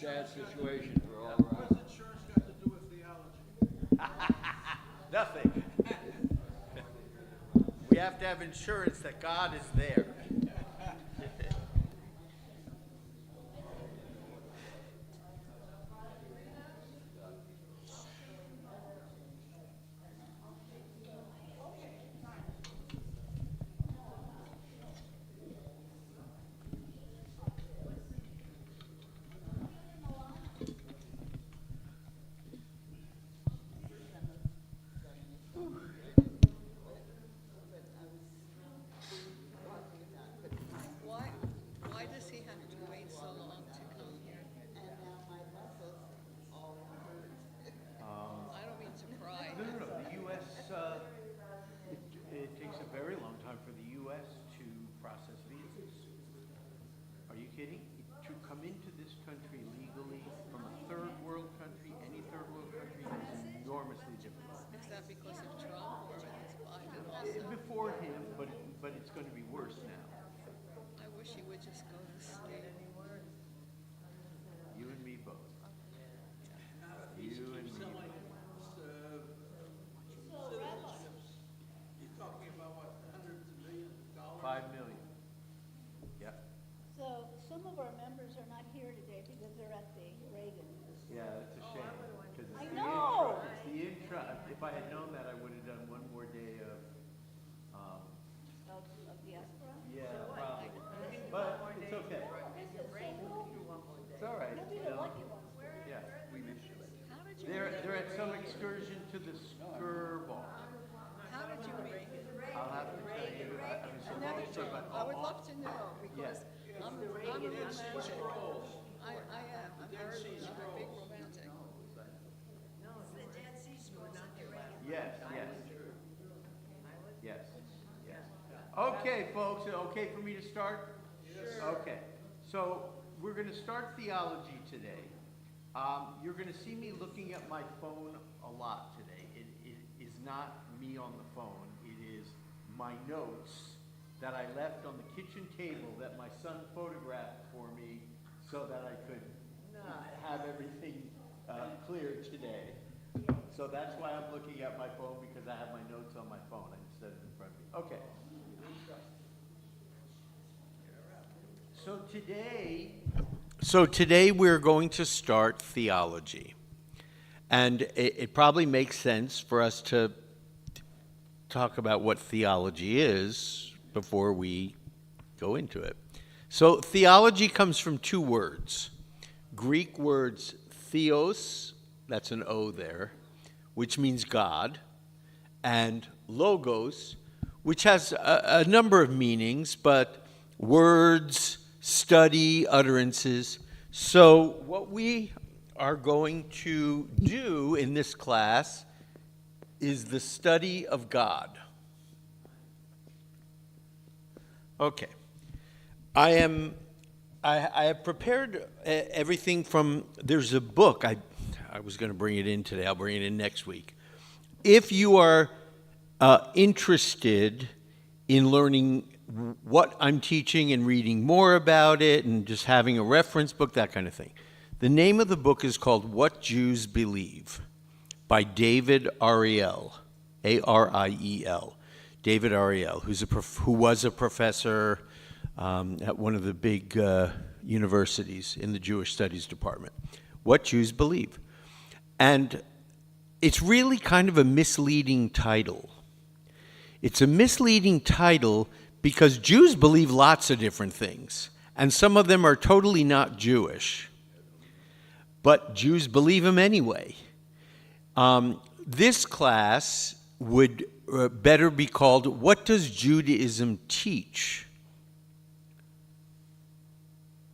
sad situation for all around. What's insurance got to do with theology? Nothing. We have to have insurance that God is there. Why does he have to wait so long to come here? And now my muscles all hurt. I don't mean to pry. No. The U.S., it takes a very long time for the U.S. to process visas. Are you kidding? To come into this country legally from a third world country, any third world country, is enormously difficult. Is that because of Trump or is Biden also? Before him, but it's going to be worse now. I wish he would just go to state. You and me both. He's You and me. selling citizenships. You're talking about what, hundreds of millions of dollars? 5 million. Yep. So some of our members are not here today because they're at the Reagan. Yeah, that's a shame. 'cause it's I the know. It's the intro. If I had known that, I would have done one more day of, Of diaspora. yeah, probably. But it's okay. It's all right. You'll be you the know. lucky one. Yeah. How did you They're at some excursion to the Skur Bar. How did you meet? I'll have to tell you. I was Never supposed to, told. but I would love to know because Yes. I'm romantic. I am. I'm a big romantic. Yes. Yes. Okay, folks, okay for me to start? Sure. Okay, so we're going to start theology today. You're going to see me looking at my phone a lot today. It is not me on the phone. It is my notes that I left on the kitchen table that my son photographed for me so that I could have everything clear today. So that's why I'm looking at my phone, because I have my notes on my phone instead of in front of me. Okay. So today we're going to start theology. And it probably makes sense for us to talk about what theology is before we go into it. So theology comes from two words. Greek words theos, that's an O there, which means God, and logos, which has a number of meanings, but words, study, utterances. So what we are going to do in this class is the study of God. Okay. I have prepared everything from, there's a book, I was going to bring it in today, I'll bring it in next week. If you are interested in learning what I'm teaching and reading more about it and just having a reference book, that kind of thing, the name of the book is called What Jews Believe by David Ariel, A-R-I-E-L. David Ariel, who was a professor at one of the big universities in the Jewish Studies department. What Jews Believe. And it's really kind of a misleading title. It's a misleading title because Jews believe lots of different things, and some of them are totally not Jewish, but Jews believe them anyway. This class would better be called, What Does Judaism Teach?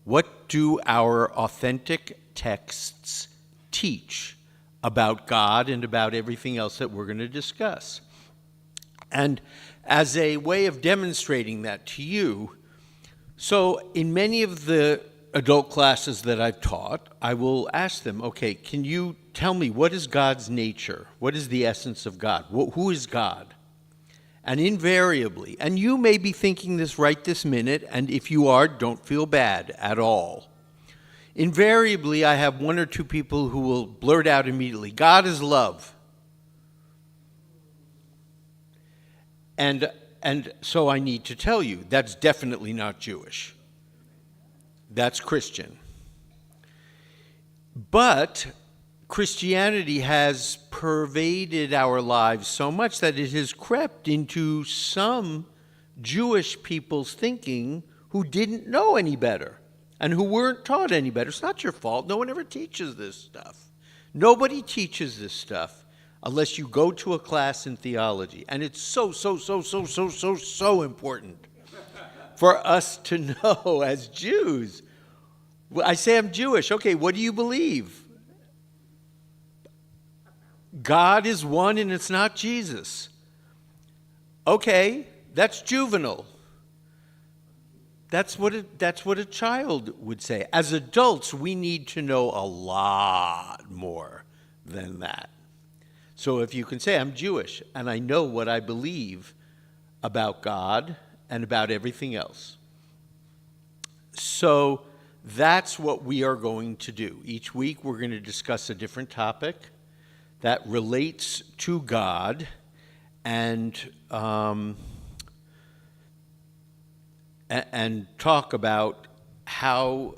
What do our authentic texts teach about God and about everything else that we're going to discuss? And as a way of demonstrating that to you, so in many of the adult classes that I've taught, I will ask them, okay, can you tell me what is God's nature? What is the essence of God? Who is God? And invariably, and you may be thinking this right this minute, and if you are, don't feel bad at all. invariably I have one or two people who will blurt out immediately, God is love. And so I need to tell you, that's definitely not Jewish. That's Christian. But Christianity has pervaded our lives so much that it has crept into some Jewish people's thinking who didn't know any better and who weren't taught any better. It's not your fault. No one ever teaches this stuff. Nobody teaches this stuff unless you go to a class in theology. And it's so important for us to know as Jews. I say I'm Jewish. Okay, what do you believe? God is one and it's not Jesus. Okay, that's juvenile. That's what a child would say. As adults, we need to know a lot more than that. So if you can say, I'm Jewish, and I know what I believe about God and about everything else. So that's what we are going to do. Each week, we're going to discuss a different topic that relates to God and talk about how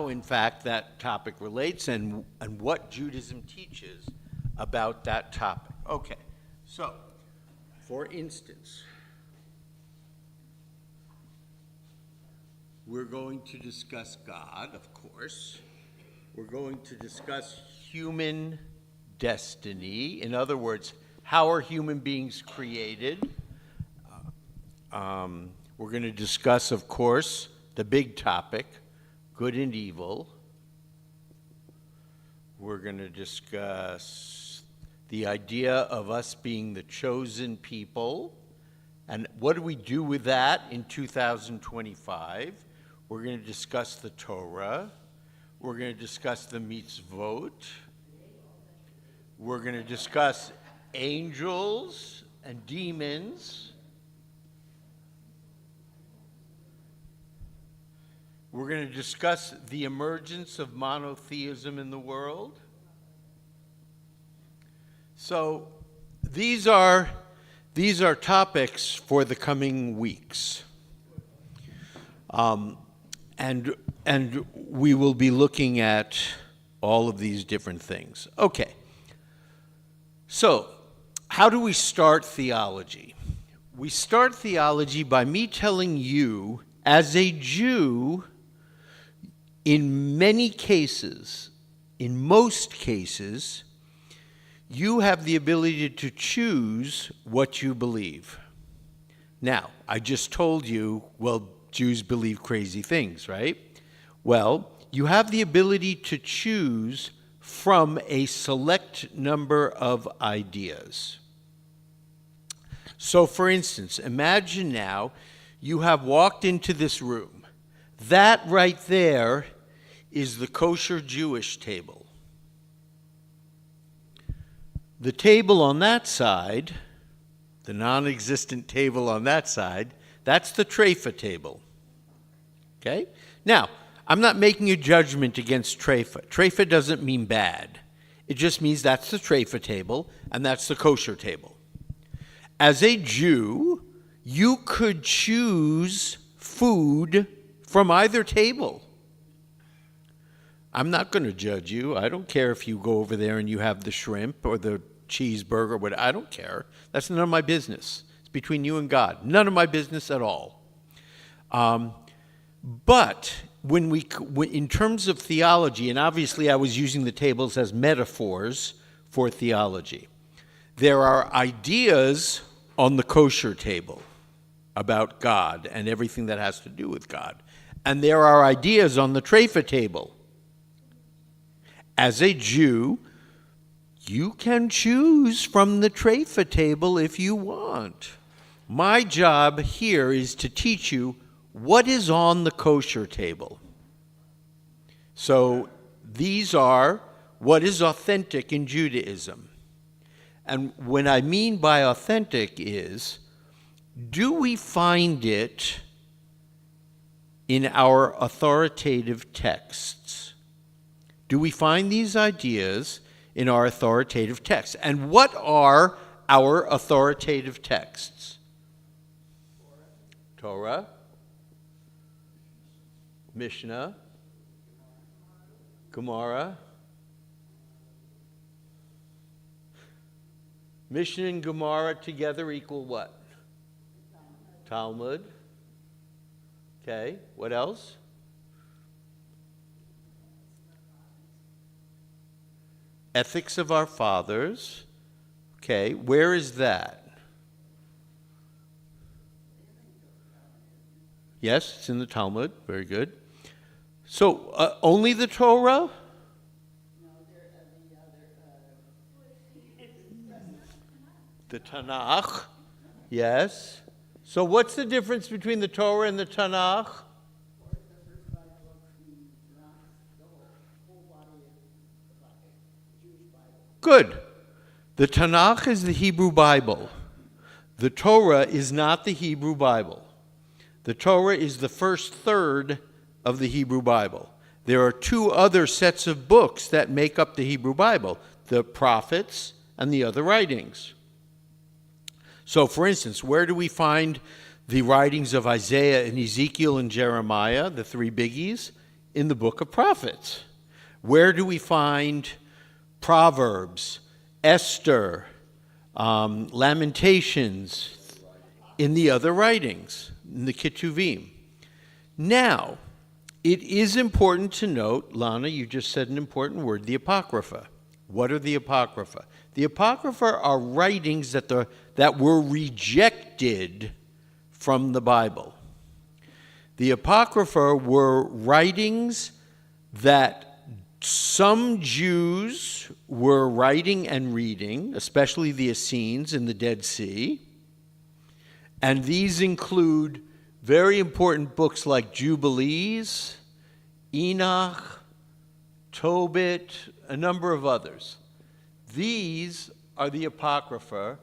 in fact that topic relates and what Judaism teaches about that topic. Okay, so for instance, we're going to discuss God, of course. We're going to discuss human destiny. In other words, how are human beings created? We're going to discuss, of course, the big topic, good and evil. We're going to discuss the idea of us being the chosen people, and what do we do with that in 2025? We're going to discuss the Torah. We're going to discuss the mitzvot. We're going to discuss angels and demons. We're going to discuss the emergence of monotheism in the world. So these are topics for the coming weeks. And we will be looking at all of these different things. Okay. So, how do we start theology? We start theology by me telling you, as a Jew, in many cases, in most cases, you have the ability to choose what you believe. Now, I just told you, well, Jews believe crazy things, right? Well, you have the ability to choose from a select number of ideas. So, for instance, imagine now you have walked into this room. That right there is the kosher Jewish table. The table on that side, the non-existent table on that side, that's the treifa table. Okay? Now, I'm not making a judgment against treifa. Treifa doesn't mean bad. It just means that's the treifa table and that's the kosher table. As a Jew, you could choose food from either table. I'm not going to judge you. I don't care if you go over there and you have the shrimp or the cheeseburger or whatever. I don't care. That's none of my business. It's between you and God. None of my business at all. But when in terms of theology, and obviously I was using the tables as metaphors for theology, there are ideas on the kosher table about God and everything that has to do with God. And there are ideas on the treifa table. As a Jew, you can choose from the treifa table if you want. My job here is to teach you what is on the kosher table. So these are what is authentic in Judaism. And what I mean by authentic is, do we find it in our authoritative texts? Do we find these ideas in our authoritative texts? And what are our authoritative texts? Torah, Mishnah, Gemara. Mishnah and Gemara together equal what? Talmud. Okay, what else? Ethics of our fathers. Okay, where is that? Yes, it's in the Talmud. Very good. So, only the Torah? The Tanakh. Yes. So what's the difference between the Torah and the Tanakh? Good. The Tanakh is the Hebrew Bible. The Torah is not the Hebrew Bible. The Torah is the first third of the Hebrew Bible. There are two other sets of books that make up the Hebrew Bible, the prophets and the other writings. So, for instance, where do we find the writings of Isaiah and Ezekiel and Jeremiah, the three biggies? In the book of prophets. Where do we find Proverbs, Esther, Lamentations? In the other writings, in the Ketuvim. Now, it is important to note, Lana, you just said an important word, the Apocrypha. What are the Apocrypha? The Apocrypha are writings that were rejected from the Bible. The Apocrypha were writings that some Jews were writing and reading, especially the Essenes in the Dead Sea. And these include very important books like Jubilees, Enoch, Tobit, a number of others. These are the Apocrypha,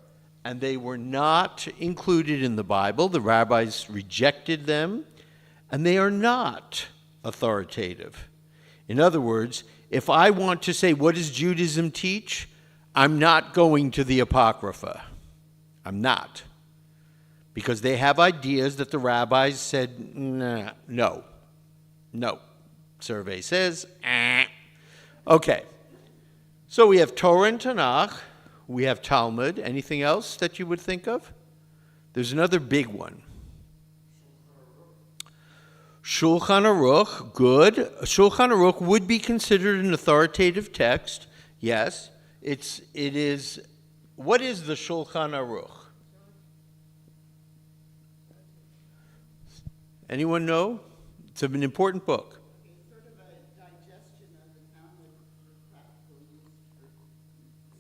and they were not included in the Bible. The rabbis rejected them, and they are not authoritative. In other words, if I want to say, what does Judaism teach? I'm not going to the Apocrypha. I'm not. Because they have ideas that the rabbis said, nah, no. Survey says, Okay. So we have Torah and Tanakh. We have Talmud. Anything else that you would think of? There's another big one. Shulchan Aruch, good. Shulchan Aruch would be considered an authoritative text. Yes. It is. What is the Shulchan Aruch? Anyone know? It's an important book. It's sort of a digestion of the Talmud for practical use,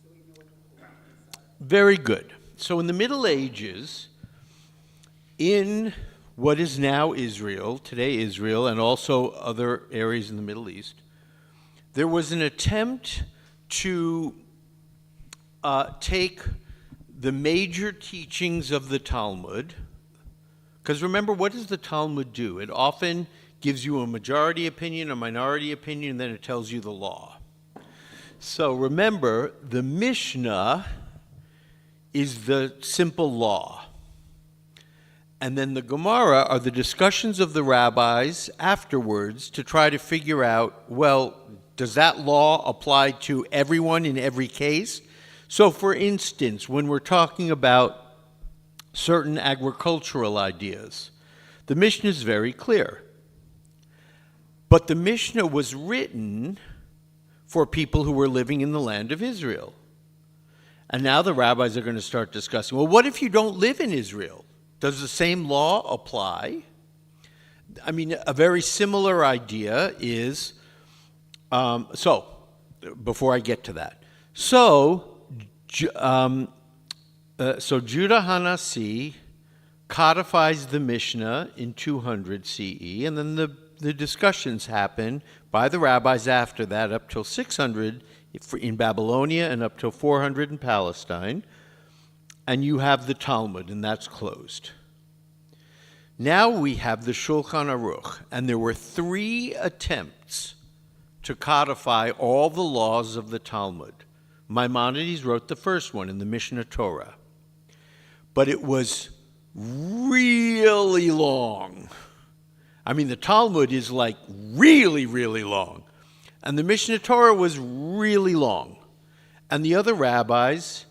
so we know what the whole is. Very good. So in the Middle Ages, in what is now Israel, today Israel, and also other areas in the Middle East, there was an attempt to take the major teachings of the Talmud. Because remember, what does the Talmud do? It often gives you a majority opinion, a minority opinion, and then it tells you the law. So remember, the Mishnah is the simple law. And then the Gemara are the discussions of the rabbis afterwards to try to figure out, well, does that law apply to everyone in every case? So for instance, when we're talking about certain agricultural ideas, the Mishnah is very clear. But the Mishnah was written for people who were living in the land of Israel. And now the rabbis are going to start discussing, well, what if you don't live in Israel? Does the same law apply? I mean, a very similar idea is, before I get to that. So Judah Hanasi codifies the Mishnah in 200 CE, and then the discussions happen by the rabbis after that up till 600 in Babylonia and up till 400 in Palestine, and you have the Talmud, and that's closed. Now we have the Shulchan Aruch, and there were 3 attempts to codify all the laws of the Talmud. Maimonides wrote the first one in the Mishnah Torah, but it was really long. I mean, the Talmud is like really, really long, and the Mishnah Torah was really long, and the other rabbis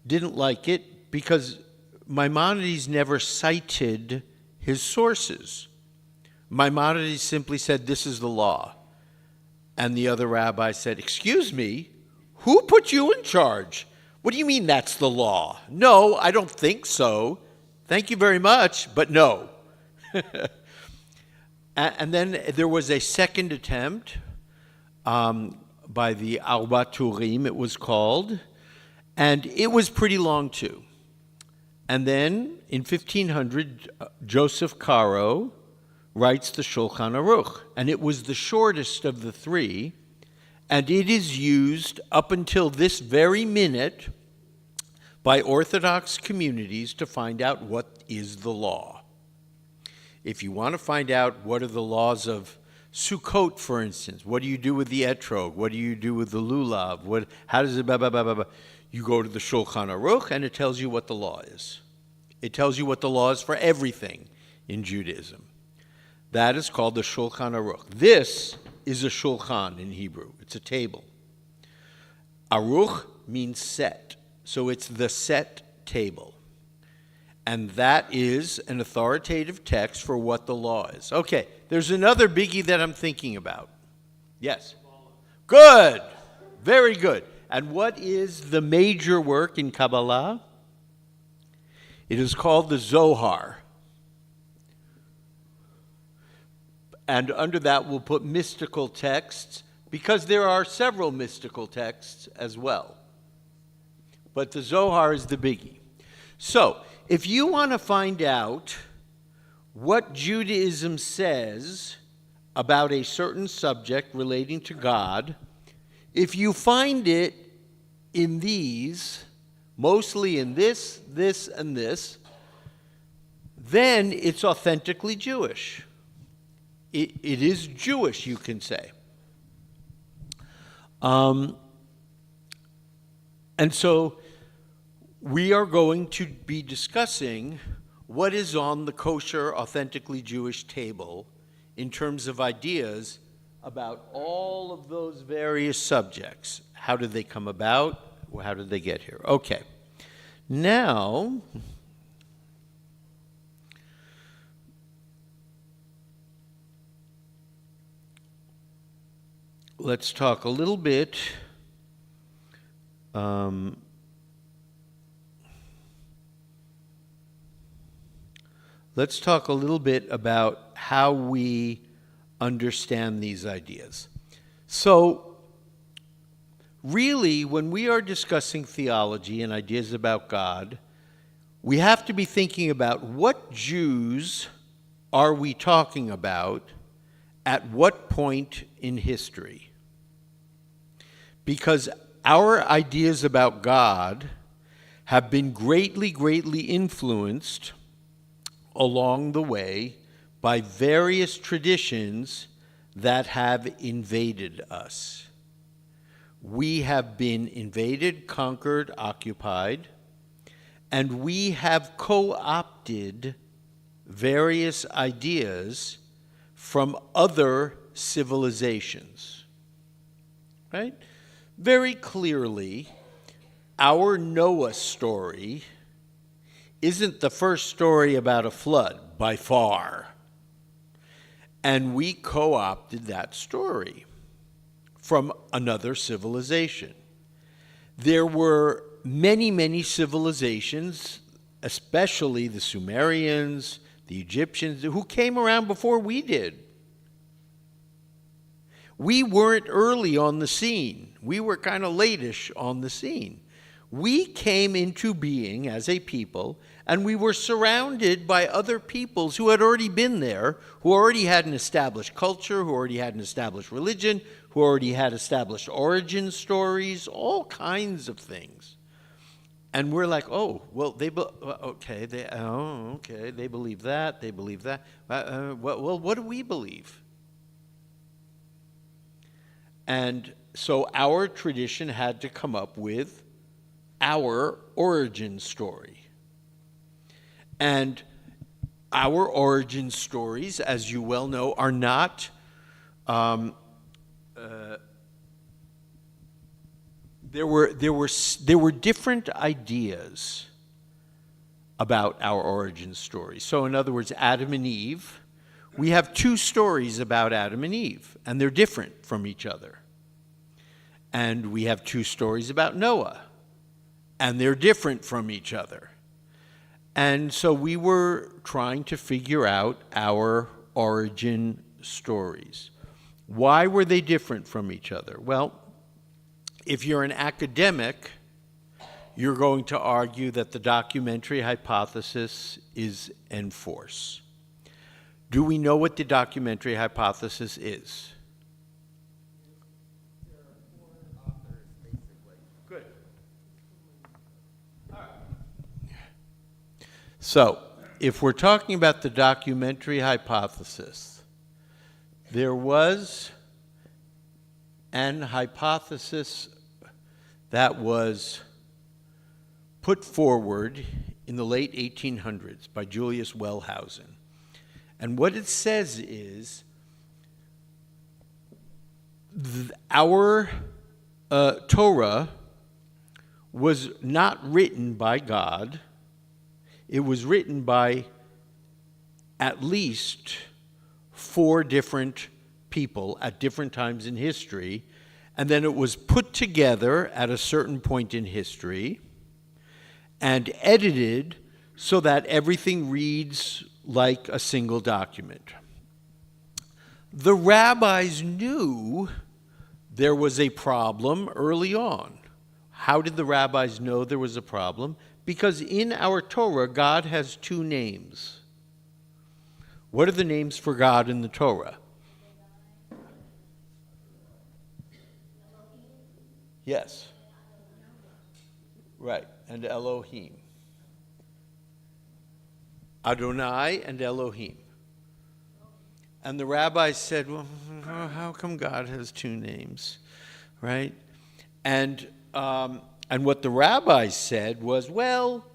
didn't like it because Maimonides never cited his sources. Maimonides simply said, "This is the law." And the other rabbi said, "Excuse me, who put you in charge? What do you mean that's the law?" "No, I don't think so. Thank you very much, but no." And then there was a second attempt by the Arba Turim, it was called, and it was pretty long too. And then in 1500, Joseph Caro writes the Shulchan Aruch, and it was the shortest of the 3, and it is used up until this very minute by Orthodox communities to find out what is the law. If you want to find out what are the laws of Sukkot, for instance, what do you do with the etrog? What do you do with the lulav? How does it blah, blah, blah, blah, blah? You go to the Shulchan Aruch, and it tells you what the law is. It tells you what the law is for everything in Judaism. That is called the Shulchan Aruch. This is a shulchan in Hebrew. It's a table. Aruch means set, so it's the set table. And that is an authoritative text for what the law is. Okay, there's another biggie that I'm thinking about. Yes? Good. Very good. And what is the major work in Kabbalah? It is called the Zohar. And under that we'll put mystical texts, because there are several mystical texts as well. But the Zohar is the biggie. So, if you want to find out what Judaism says about a certain subject relating to God, if you find it in these, mostly in this, this, and this, then it's authentically Jewish. It is Jewish, you can say. And so we are going to be discussing what is on the kosher, authentically Jewish table in terms of ideas about all of those various subjects. How did they come about? How did they get here? Okay. Now, let's talk a little bit about how we understand these ideas. So, really, when we are discussing theology and ideas about God, we have to be thinking about what Jews are we talking about at what point in history. Because our ideas about God have been greatly, greatly influenced along the way by various traditions that have invaded us. We have been invaded, conquered, occupied, and we have co-opted various ideas from other civilizations. Right? Very clearly, our Noah story isn't the first story about a flood, by far. And we co-opted that story from another civilization. There were many, many civilizations, especially the Sumerians, the Egyptians, who came around before we did. We weren't early on the scene. We were kind of late-ish on the scene. We came into being as a people, and we were surrounded by other peoples who had already been there, who already had an established culture, who already had an established religion, who already had established origin stories, all kinds of things. And we're like, oh, well, they believe that, they believe that. Well, what do we believe? And so our tradition had to come up with our origin story. And our origin stories, as you well know, are not there were different ideas about our origin story. So in other words, Adam and Eve, we have two stories about Adam and Eve, and they're different from each other. And we have two stories about Noah, and they're different from each other. And so we were trying to figure out our origin stories. Why were they different from each other? Well, if you're an academic, you're going to argue that the documentary hypothesis is en force. Do we know what the documentary hypothesis is? There are 4 authors, basically. Good. All right. So, if we're talking about the documentary hypothesis, there was an hypothesis that was put forward in the late 1800s by Julius Wellhausen. And what it says is our Torah was not written by God. It was written by at least 4 different people at different times in history, and then it was put together at a certain point in history and edited so that everything reads like a single document. The rabbis knew there was a problem early on. How did the rabbis know there was a problem? Because in our Torah, God has 2 names. What are the names for God in the Torah? Yes. Right, and Elohim. Adonai and Elohim. And the rabbis said, well, how come God has 2 names, right? And what the rabbis said was, well,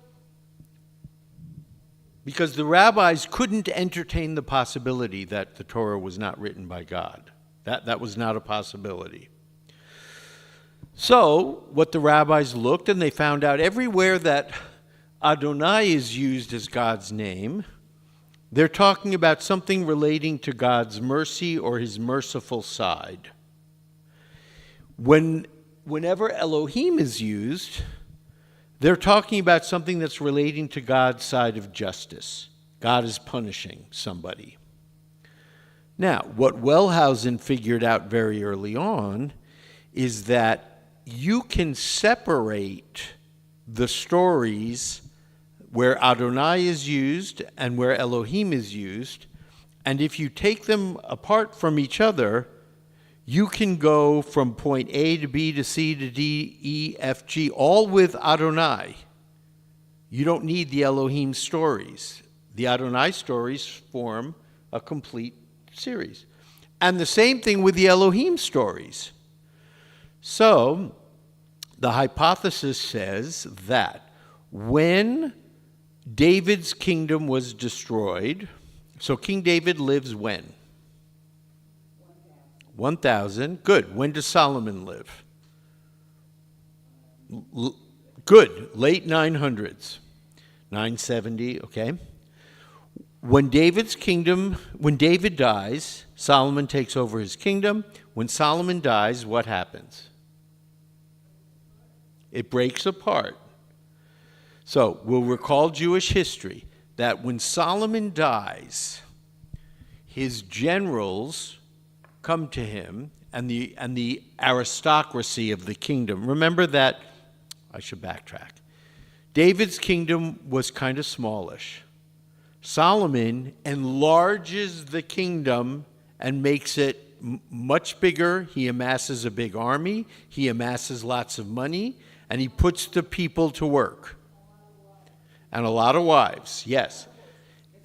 because the rabbis couldn't entertain the possibility that the Torah was not written by God. That was not a possibility. So what the rabbis looked, and they found out everywhere that Adonai is used as God's name, they're talking about something relating to God's mercy or his merciful side. Whenever Elohim is used, they're talking about something that's relating to God's side of justice. God is punishing somebody. Now, what Wellhausen figured out very early on is that you can separate the stories where Adonai is used and where Elohim is used, and if you take them apart from each other, you can go from point A to B to C to D, E, F, G, all with Adonai. You don't need the Elohim stories. The Adonai stories form a complete series. And the same thing with the Elohim stories. So, the hypothesis says that when David's kingdom was destroyed, so King David lives when? 1000. Good. When does Solomon live? Good. Late 900s. 970, okay. When David dies, Solomon takes over his kingdom. When Solomon dies, what happens? It breaks apart. So we'll recall Jewish history that when Solomon dies, his generals come to him and the aristocracy of the kingdom. Remember that, I should backtrack. David's kingdom was kind of smallish. Solomon enlarges the kingdom and makes it much bigger. He amasses a big army. He amasses lots of money. And he puts the people to work. And a lot of wives, yes.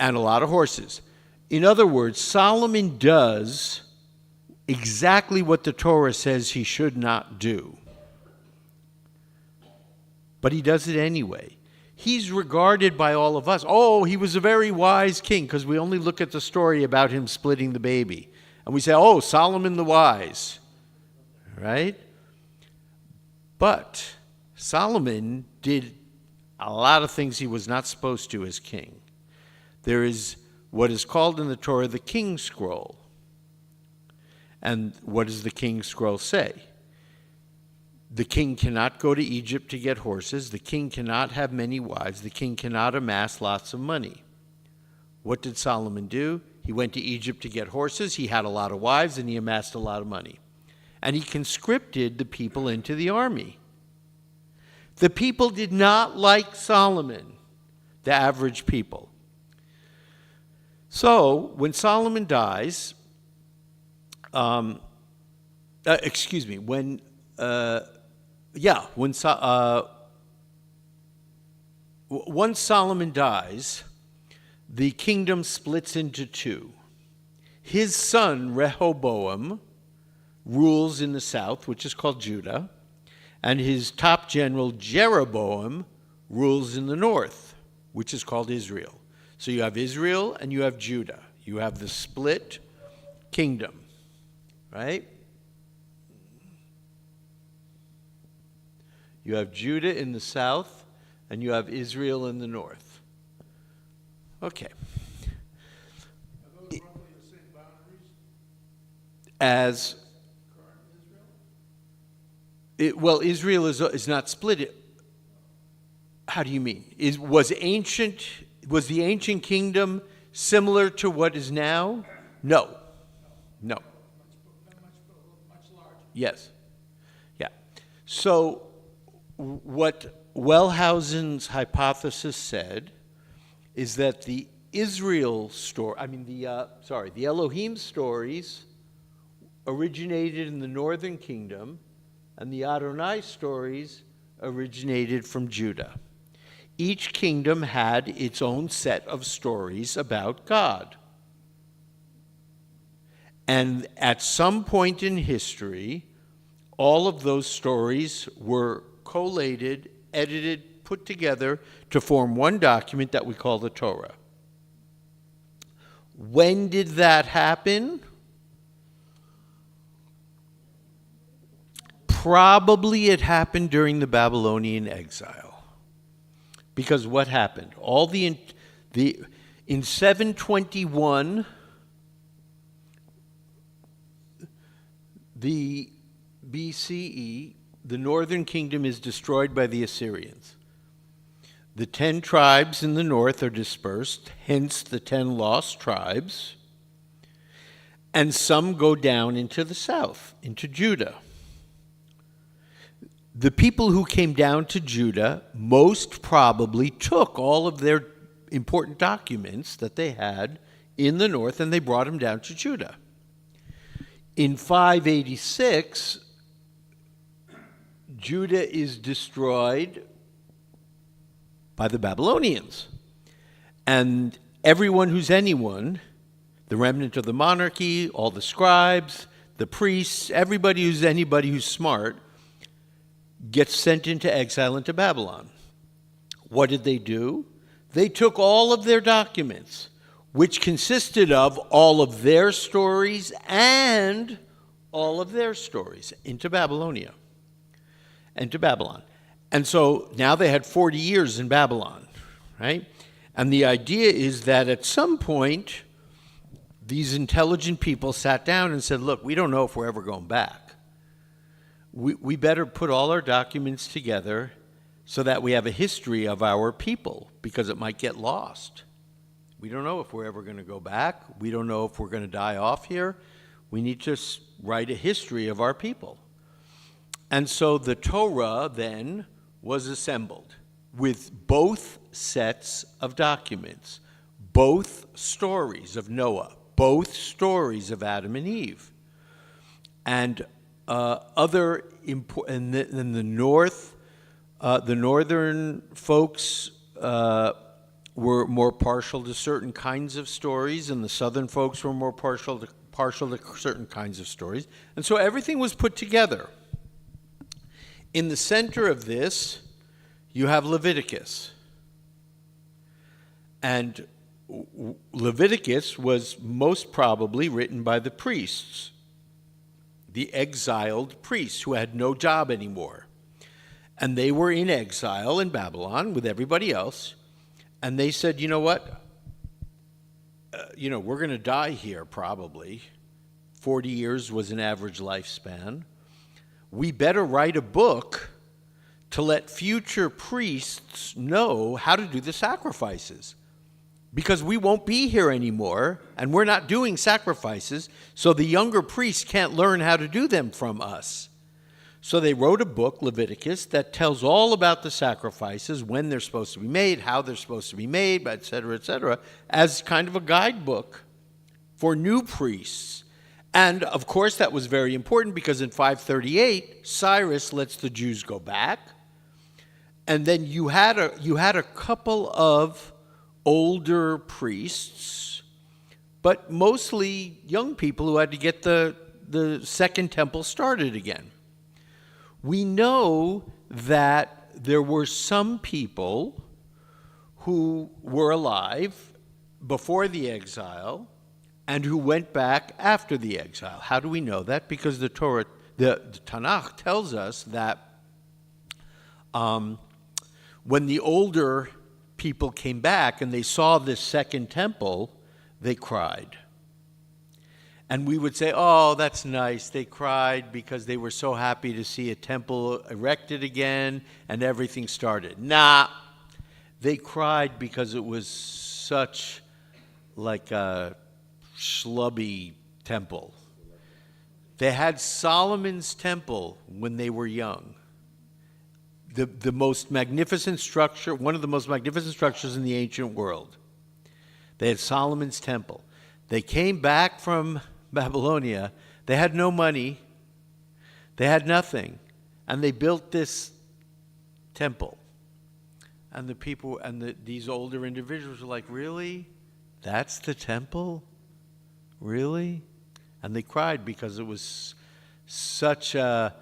And a lot of horses. In other words, Solomon does exactly what the Torah says he should not do. But he does it anyway. He's regarded by all of us. Oh, he was a very wise king, because we only look at the story about him splitting the baby. And we say, oh, Solomon the wise. Right? But Solomon did a lot of things he was not supposed to as king. There is what is called in the Torah the King's Scroll. And what does the King's Scroll say? The king cannot go to Egypt to get horses. The king cannot have many wives. The king cannot amass lots of money. What did Solomon do? He went to Egypt to get horses. He had a lot of wives, and he amassed a lot of money. And he conscripted the people into the army. The people did not like Solomon, the average people. So when Solomon dies, once Solomon dies, the kingdom splits into two. His son Rehoboam rules in the south, which is called Judah, and his top general Jeroboam rules in the north, which is called Israel. So you have Israel and you have Judah. You have the split kingdom, right? You have Judah in the south, and you have Israel in the north. Okay. Are those roughly the same boundaries? As Current Israel? Israel is not split. How do you mean? Was the ancient kingdom similar to what is now? No. Much larger. Yes. Yeah. So what Wellhausen's hypothesis said is that the Elohim stories originated in the northern kingdom, and the Adonai stories originated from Judah. Each kingdom had its own set of stories about God. And at some point in history, all of those stories were collated, edited, put together to form one document that we call the Torah. When did that happen? Probably it happened during the Babylonian exile. Because what happened? In 721, the BCE, the northern kingdom is destroyed by the Assyrians. The 10 tribes in the north are dispersed, hence the 10 lost tribes, and some go down into the south, into Judah. The people who came down to Judah most probably took all of their important documents that they had in the north and they brought them down to Judah. In 586, Judah is destroyed by the Babylonians. And everyone who's anyone, the remnant of the monarchy, all the scribes, the priests, everybody who's smart, gets sent into exile into Babylon. What did they do? They took all of their documents, which consisted of all of their stories and all of their stories, into Babylon. And so now they had 40 years in Babylon, right? And the idea is that at some point, these intelligent people sat down and said, look, we don't know if we're ever going back. We better put all our documents together so that we have a history of our people, because it might get lost. We don't know if we're ever going to go back. We don't know if we're going to die off here. We need to write a history of our people. And so the Torah then was assembled with both sets of documents, both stories of Noah, both stories of Adam and Eve. And in the north, The northern folks were more partial to certain kinds of stories, and the southern folks were more partial to certain kinds of stories. And so everything was put together. In the center of this, you have Leviticus. And Leviticus was most probably written by the priests, the exiled priests who had no job anymore. And they were in exile in Babylon with everybody else. And they said, you know what? We're going to die here probably. 40 years was an average lifespan. We better write a book to let future priests know how to do the sacrifices. Because we won't be here anymore, and we're not doing sacrifices, so the younger priests can't learn how to do them from us. So they wrote a book, Leviticus, that tells all about the sacrifices, when they're supposed to be made, how they're supposed to be made, et cetera, as kind of a guidebook for new priests. And, of course, that was very important because in 538, Cyrus lets the Jews go back. And then you had a couple of older priests, but mostly young people who had to get the Second Temple started again. We know that there were some people who were alive before the exile and who went back after the exile. How do we know that? Because the Torah, the Tanakh tells us that when the older people came back and they saw this Second Temple, they cried. And we would say, oh, that's nice. They cried because they were so happy to see a temple erected again and everything started. Nah, they cried because it was such like a schlubby temple. They had Solomon's temple when they were young. The most magnificent structure, one of the most magnificent structures in the ancient world. They had Solomon's temple. They came back from Babylonia. They had no money. They had nothing. And they built this temple. And the people, and these older individuals were like, really? That's the temple? Really? And they cried because it was such a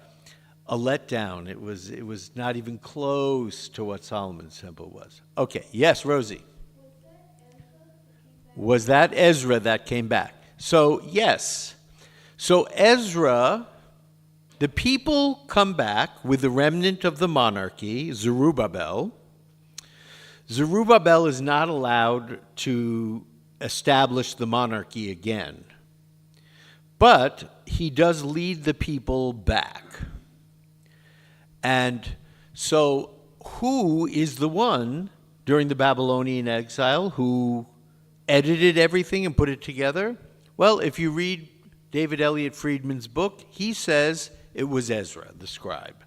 letdown. It was not even close to what Solomon's temple was. Okay, yes, Rosie. Was that Ezra that came back? So, yes. So Ezra, the people come back with the remnant of the monarchy, Zerubbabel. Zerubbabel is not allowed to establish the monarchy again. But he does lead the people back. And so who is the one during the Babylonian exile who edited everything and put it together? Well, if you read David Elliott Friedman's book, he says it was Ezra, the scribe.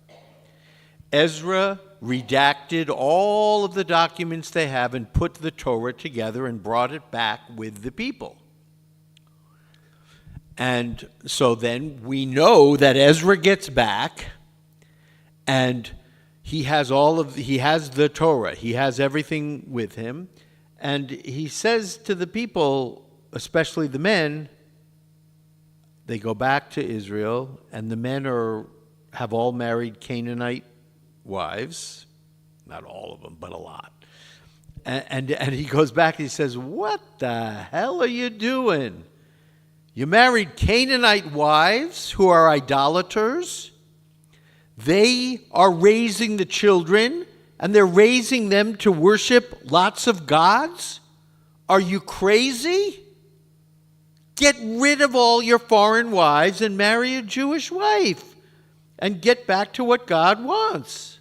Ezra redacted all of the documents they have and put the Torah together and brought it back with the people. And so then we know that Ezra gets back and he has the Torah, he has everything with him, and he says to the people, especially the men, they go back to Israel, and the men have all married Canaanite wives, not all of them, but a lot. And he goes back and he says, what the hell are you doing? You married Canaanite wives who are idolaters. They are raising the children, and they're raising them to worship lots of gods? Are you crazy? Get rid of all your foreign wives and marry a Jewish wife and get back to what God wants.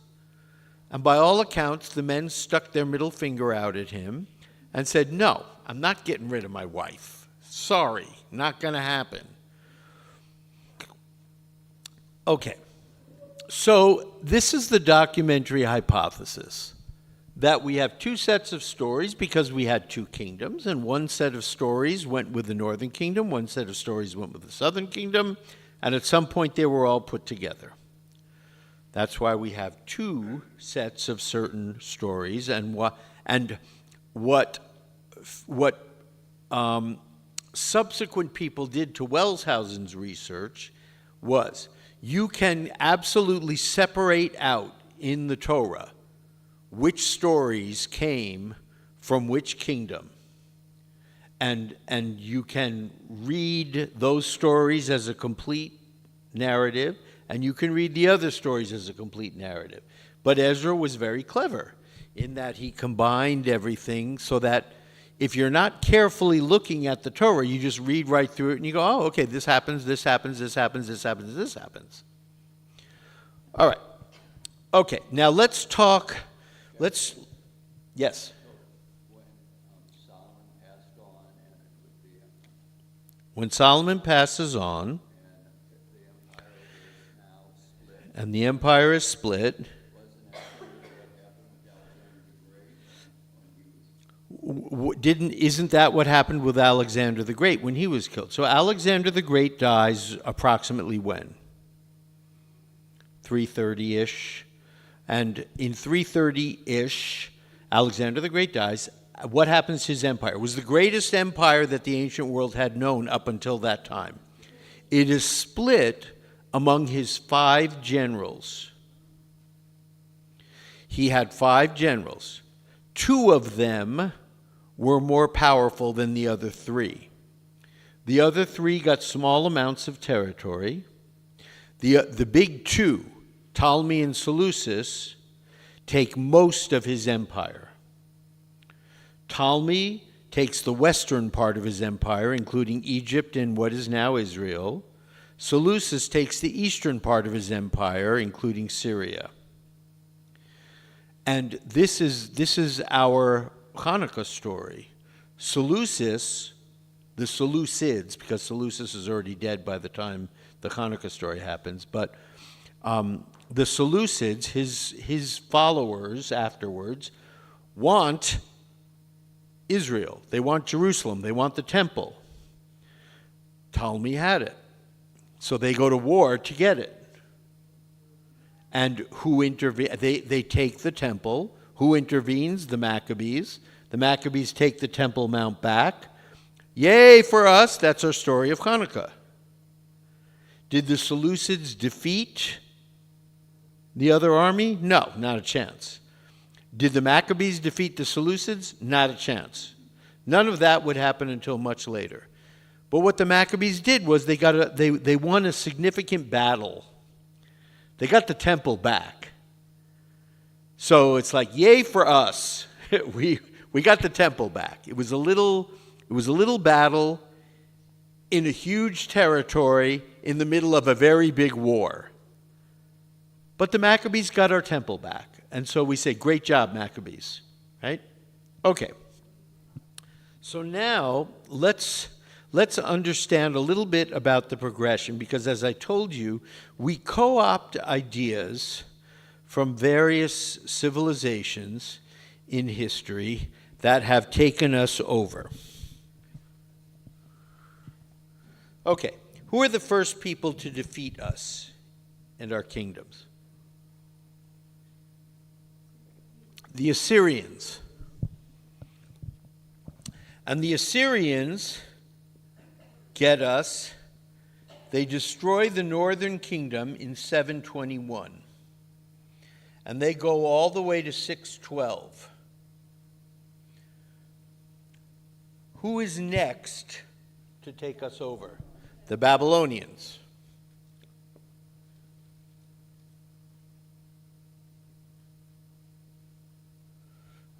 And by all accounts, the men stuck their middle finger out at him and said, no, I'm not getting rid of my wife. Sorry, not going to happen. Okay, so this is the documentary hypothesis, that we have two sets of stories because we had two kingdoms, and one set of stories went with the northern kingdom, one set of stories went with the southern kingdom, and at some point they were all put together. That's why we have two sets of certain stories, and what subsequent people did to Wellshausen's research was you can absolutely separate out in the Torah which stories came from which kingdom. And you can read those stories as a complete narrative, and you can read the other stories as a complete narrative. But Ezra was very clever in that he combined everything so that if you're not carefully looking at the Torah, you just read right through it and you go, oh, okay, this happens, this happens, this happens, this happens, this happens. All right. Okay, now let's talk, yes? When Solomon passes on, and the empire is split, isn't that what happened with Alexander the Great when he was killed? So Alexander the Great dies approximately when? 330-ish. And in 330-ish, Alexander the Great dies. What happens to his empire? It was the greatest empire that the ancient world had known up until that time. It is split among his 5 generals. He had 5 generals. 2 of them were more powerful than the other 3. The other 3 got small amounts of territory. The big 2, Ptolemy and Seleucus, take most of his empire. Ptolemy takes the western part of his empire, including Egypt and what is now Israel. Seleucus takes the eastern part of his empire, including Syria. And this is our Hanukkah story. Seleucus, the Seleucids, because Seleucus is already dead by the time the Hanukkah story happens, but the Seleucids, his followers afterwards, want Israel. They want Jerusalem. They want the temple. Ptolemy had it. So they go to war to get it. And who intervenes? They take the temple. Who intervenes? The Maccabees. The Maccabees take the Temple Mount back. Yay for us! That's our story of Hanukkah. Did the Seleucids defeat the other army? No, not a chance. Did the Maccabees defeat the Seleucids? Not a chance. None of that would happen until much later. But what the Maccabees did was they won a significant battle. They got the temple back. So it's like, yay for us. we got the temple back. It was a little battle in a huge territory in the middle of a very big war. But the Maccabees got our temple back. And so we say, great job, Maccabees. Right? Okay. So now let's understand a little bit about the progression, because as I told you, we co-opt ideas from various civilizations in history that have taken us over. Okay, who are the first people to defeat us and our kingdoms? The Assyrians. And the Assyrians get us. They destroy the northern kingdom in 721. And they go all the way to 612. Who is next to take us over? The Babylonians.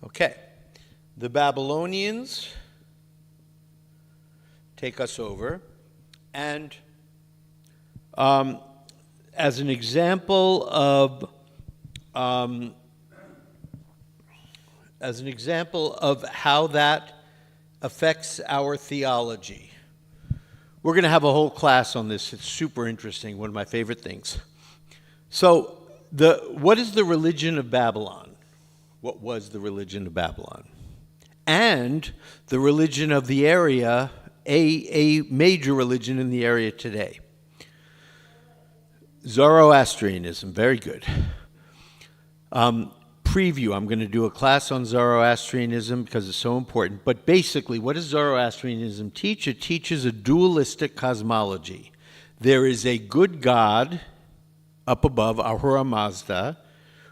Okay. The Babylonians take us over, and as an example of how that affects our theology, we're going to have a whole class on this. It's super interesting, one of my favorite things. So, what is the religion of Babylon? What was the religion of Babylon? And the religion of the area, a major religion in the area today. Zoroastrianism, very good. Preview, I'm going to do a class on Zoroastrianism because it's so important. But basically, what does Zoroastrianism teach? It teaches a dualistic cosmology. There is a good God up above, Ahura Mazda,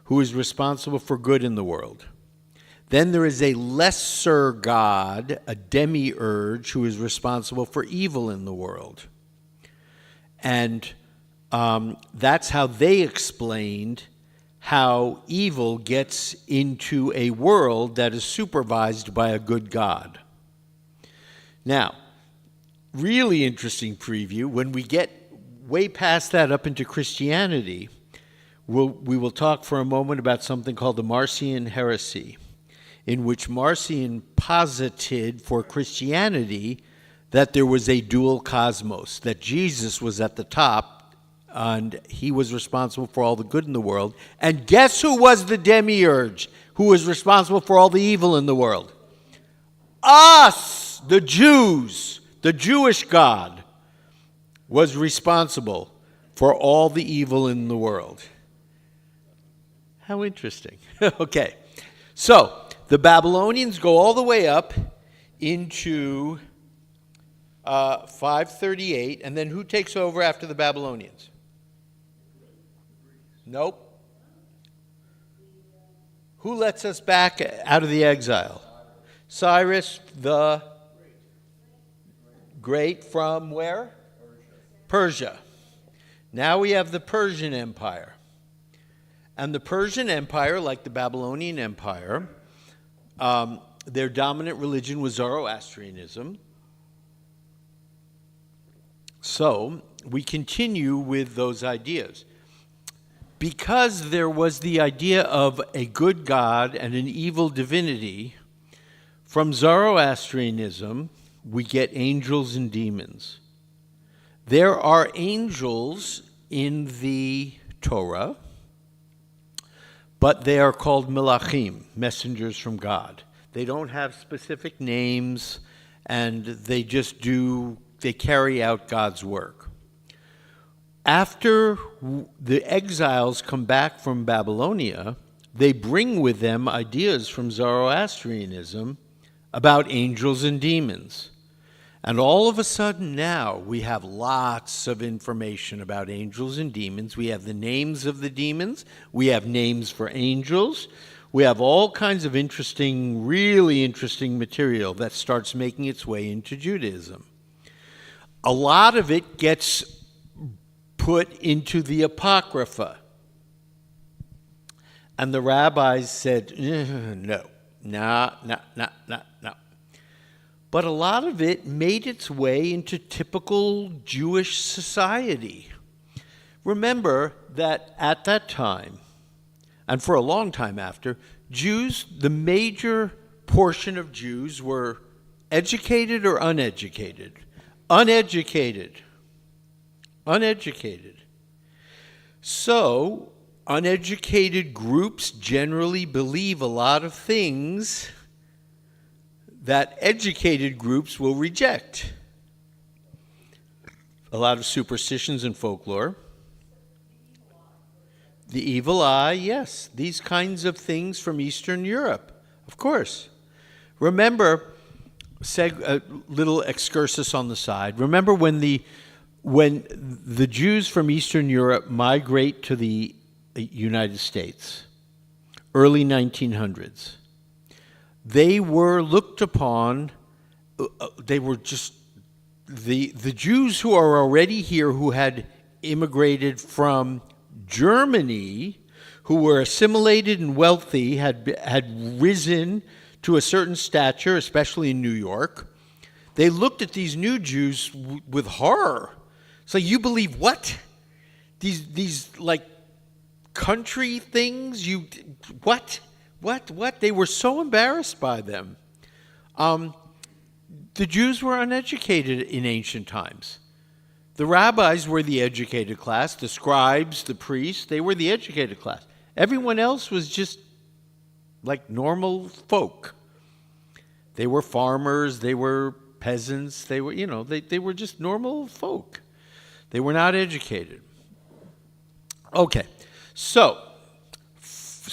who is responsible for good in the world. Then there is a lesser God, a demiurge, who is responsible for evil in the world. And that's how they explained how evil gets into a world that is supervised by a good God. Now, really interesting preview. When we get way past that up into Christianity, we will talk for a moment about something called the Marcion heresy, in which Marcion posited for Christianity that there was a dual cosmos, that Jesus was at the top, and he was responsible for all the good in the world. And guess who was the demiurge who was responsible for all the evil in the world? Us, the Jews. The Jewish God was responsible for all the evil in the world. How interesting. Okay. So, the Babylonians go all the way up into 538, and then who takes over after the Babylonians? Nope. Who lets us back out of the exile? Cyrus the Great from where? Persia. Now we have the Persian Empire. And the Persian Empire, like the Babylonian Empire, their dominant religion was Zoroastrianism. So we continue with those ideas. Because there was the idea of a good God and an evil divinity, from Zoroastrianism, we get angels and demons. There are angels in the Torah, but they are called Melachim, messengers from God. They don't have specific names, and they carry out God's work. After the exiles come back from Babylonia, they bring with them ideas from Zoroastrianism about angels and demons. And all of a sudden now, we have lots of information about angels and demons. We have the names of the demons. We have names for angels. We have all kinds of interesting, really interesting material that starts making its way into Judaism. A lot of it gets put into the Apocrypha. And the rabbis said, no. But a lot of it made its way into typical Jewish society. Remember that at that time, and for a long time after, Jews, the major portion of Jews were educated or uneducated. Uneducated. So, uneducated groups generally believe a lot of things that educated groups will reject. A lot of superstitions and folklore. The evil eye, yes. These kinds of things from Eastern Europe, of course. Remember, a little excursus on the side. Remember when the Jews from Eastern Europe migrate to the United States, early 1900s, they were looked upon, they were just, the Jews who are already here, who had immigrated from Germany, who were assimilated and wealthy, had risen to a certain stature, especially in New York. They looked at these new Jews with horror. So you believe what? These like country things? What? They were so embarrassed by them. The Jews were uneducated in ancient times. The rabbis were the educated class, the scribes, the priests, they were the educated class. Everyone else was just like normal folk. They were farmers, they were peasants, they were, they were just normal folk. They were not educated. Okay, so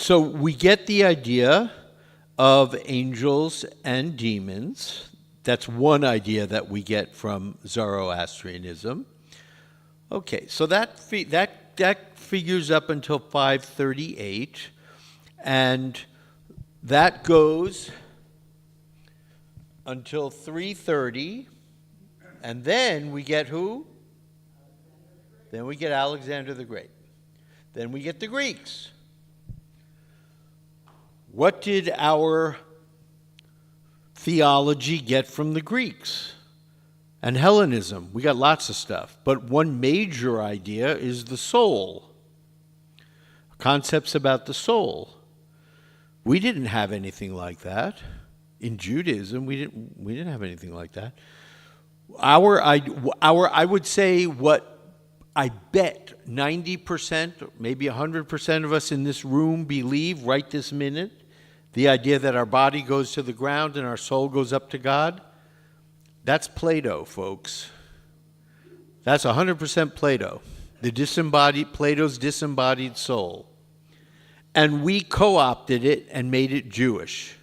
we get the idea of angels and demons. That's one idea that we get from Zoroastrianism. Okay, so that figures up until 538, and that goes until 330, and then we get who? Then we get Alexander the Great. Then we get the Greeks. What did our theology get from the Greeks? And Hellenism. We got lots of stuff. But one major idea is the soul. Concepts about the soul. We didn't have anything like that. In Judaism, we didn't have anything like that. I would say what I bet 90%, maybe 100% of us in this room believe right this minute, the idea that our body goes to the ground and our soul goes up to God, that's Plato, folks. That's 100% Plato. Plato's disembodied soul. And we co-opted it and made it Jewish.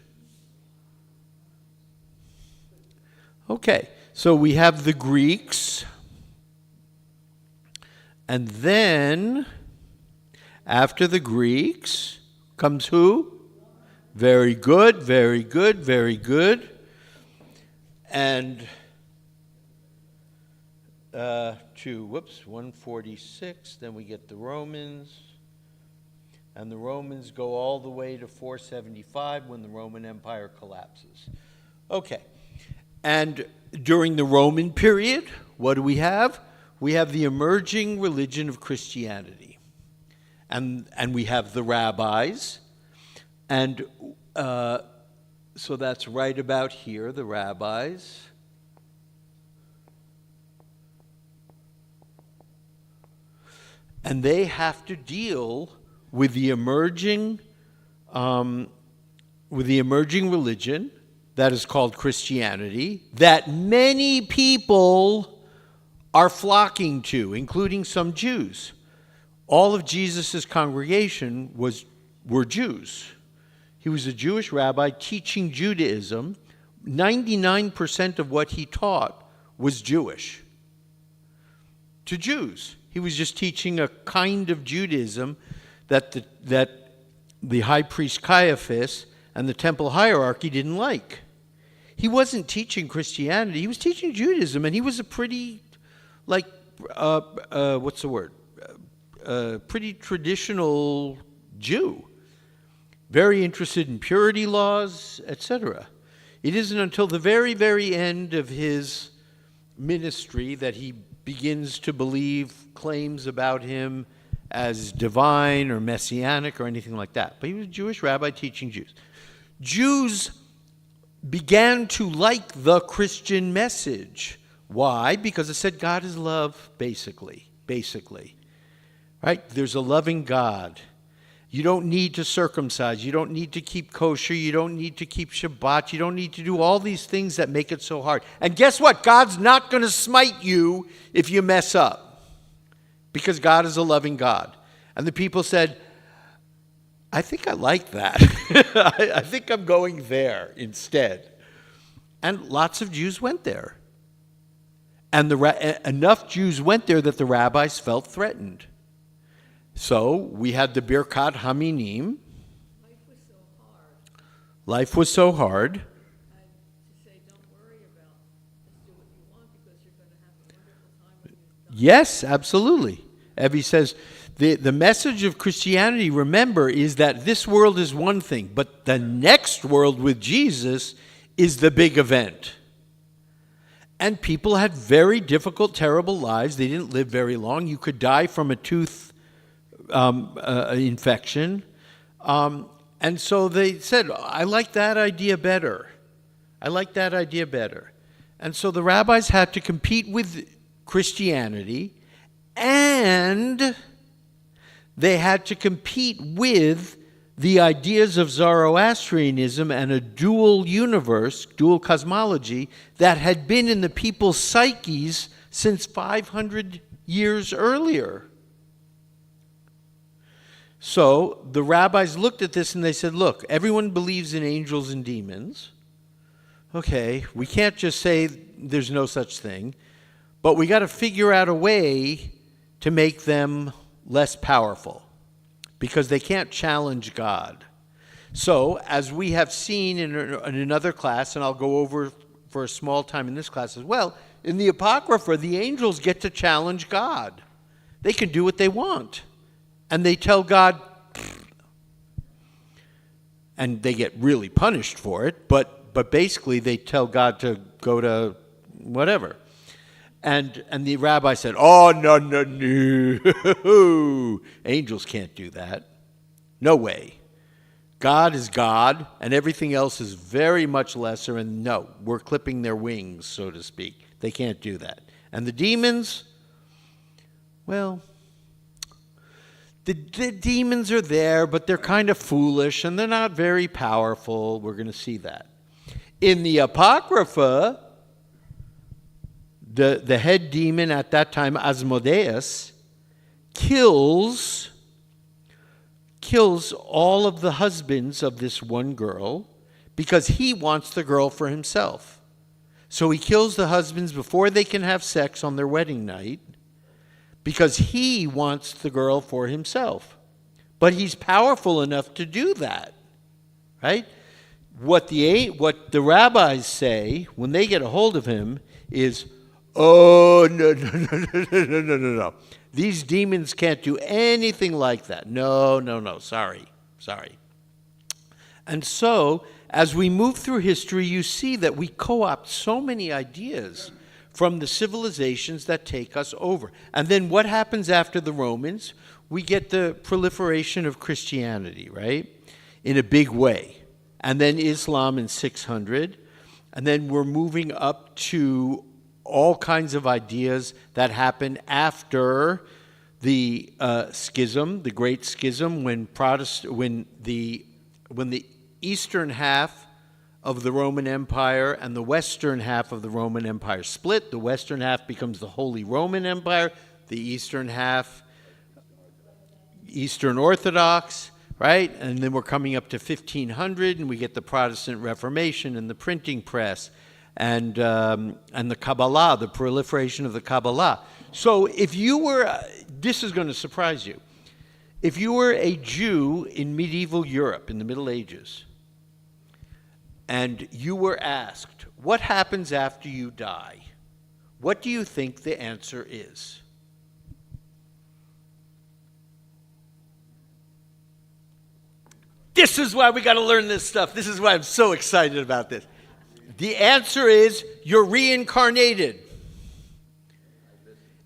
Okay, so we have the Greeks. And then, after the Greeks, comes who? Very good, very good, very good. And 146, then we get the Romans. And the Romans go all the way to 475 when the Roman Empire collapses. Okay, and during the Roman period, what do we have? We have the emerging religion of Christianity. And we have the rabbis. And so that's right about here, the rabbis. And they have to deal with the emerging religion that is called Christianity, that many people are flocking to, including some Jews. All of Jesus' congregation were Jews. He was a Jewish rabbi teaching Judaism. 99% of what he taught was Jewish. To Jews. He was just teaching a kind of Judaism that the high priest Caiaphas and the temple hierarchy didn't like. He wasn't teaching Christianity. He was teaching Judaism, and he was a pretty, pretty traditional Jew. Very interested in purity laws, etc. It isn't until the very, very end of his ministry that he begins to believe claims about him as divine or messianic or anything like that. But he was a Jewish rabbi teaching Jews. Jews began to like the Christian message. Why? Because it said God is love, basically. Right? There's a loving God. You don't need to circumcise. You don't need to keep kosher. You don't need to keep Shabbat. You don't need to do all these things that make it so hard. And guess what? God's not going to smite you if you mess up, because God is a loving God. And the people said, I think I like that. I think I'm going there instead. And lots of Jews went there. And enough Jews went there that the rabbis felt threatened. So we had the Birkat Haminim. Life was so hard. And to say, don't worry about, just do what you want because you're going to have a wonderful time when you die. Yes, absolutely. Evie says, the message of Christianity, remember, is that this world is one thing, but the next world with Jesus is the big event. And people had very difficult, terrible lives. They didn't live very long. You could die from a tooth infection. And so they said, I like that idea better. And so the rabbis had to compete with Christianity, and they had to compete with the ideas of Zoroastrianism and a dual universe, dual cosmology, that had been in the people's psyches since 500 years earlier. So the rabbis looked at this and they said, look, everyone believes in angels and demons. Okay, we can't just say there's no such thing, but we got to figure out a way to make them less powerful because they can't challenge God. So, as we have seen in another class, and I'll go over for a small time in this class as well, in the Apocrypha, the angels get to challenge God. They can do what they want. And they tell God, and they get really punished for it, but basically they tell God to go to whatever. And the rabbi said, oh, no, no, no. Angels can't do that. No way. God is God, and everything else is very much lesser, and no, we're clipping their wings, so to speak. They can't do that. And the demons, well, the demons are there, but they're kind of foolish, and they're not very powerful. We're going to see that. In the Apocrypha, the head demon at that time, Asmodeus, kills all of the husbands of this one girl because he wants the girl for himself. So he kills the husbands before they can have sex on their wedding night because he wants the girl for himself. But he's powerful enough to do that, right? What the rabbis say when they get a hold of him is, oh, no, no, no, no, no, no, no, no. These demons can't do anything like that. No, sorry. And so, as we move through history, you see that we co-opt so many ideas from the civilizations that take us over. And then what happens after the Romans? We get the proliferation of Christianity, right? In a big way. And then Islam in 600. And then we're moving up to all kinds of ideas that happen after the schism, the Great Schism, when the eastern half of the Roman Empire and the western half of the Roman Empire split. The western half becomes the Holy Roman Empire, the eastern half, Eastern Orthodox, right? And then we're coming up to 1500, and we get the Protestant Reformation and the printing press. And the Kabbalah, the proliferation of the Kabbalah. So if you were, this is going to surprise you, if you were a Jew in medieval Europe in the Middle Ages, and you were asked, what happens after you die? What do you think the answer is? This is why we got to learn this stuff. This is why I'm so excited about this. The answer is you're reincarnated.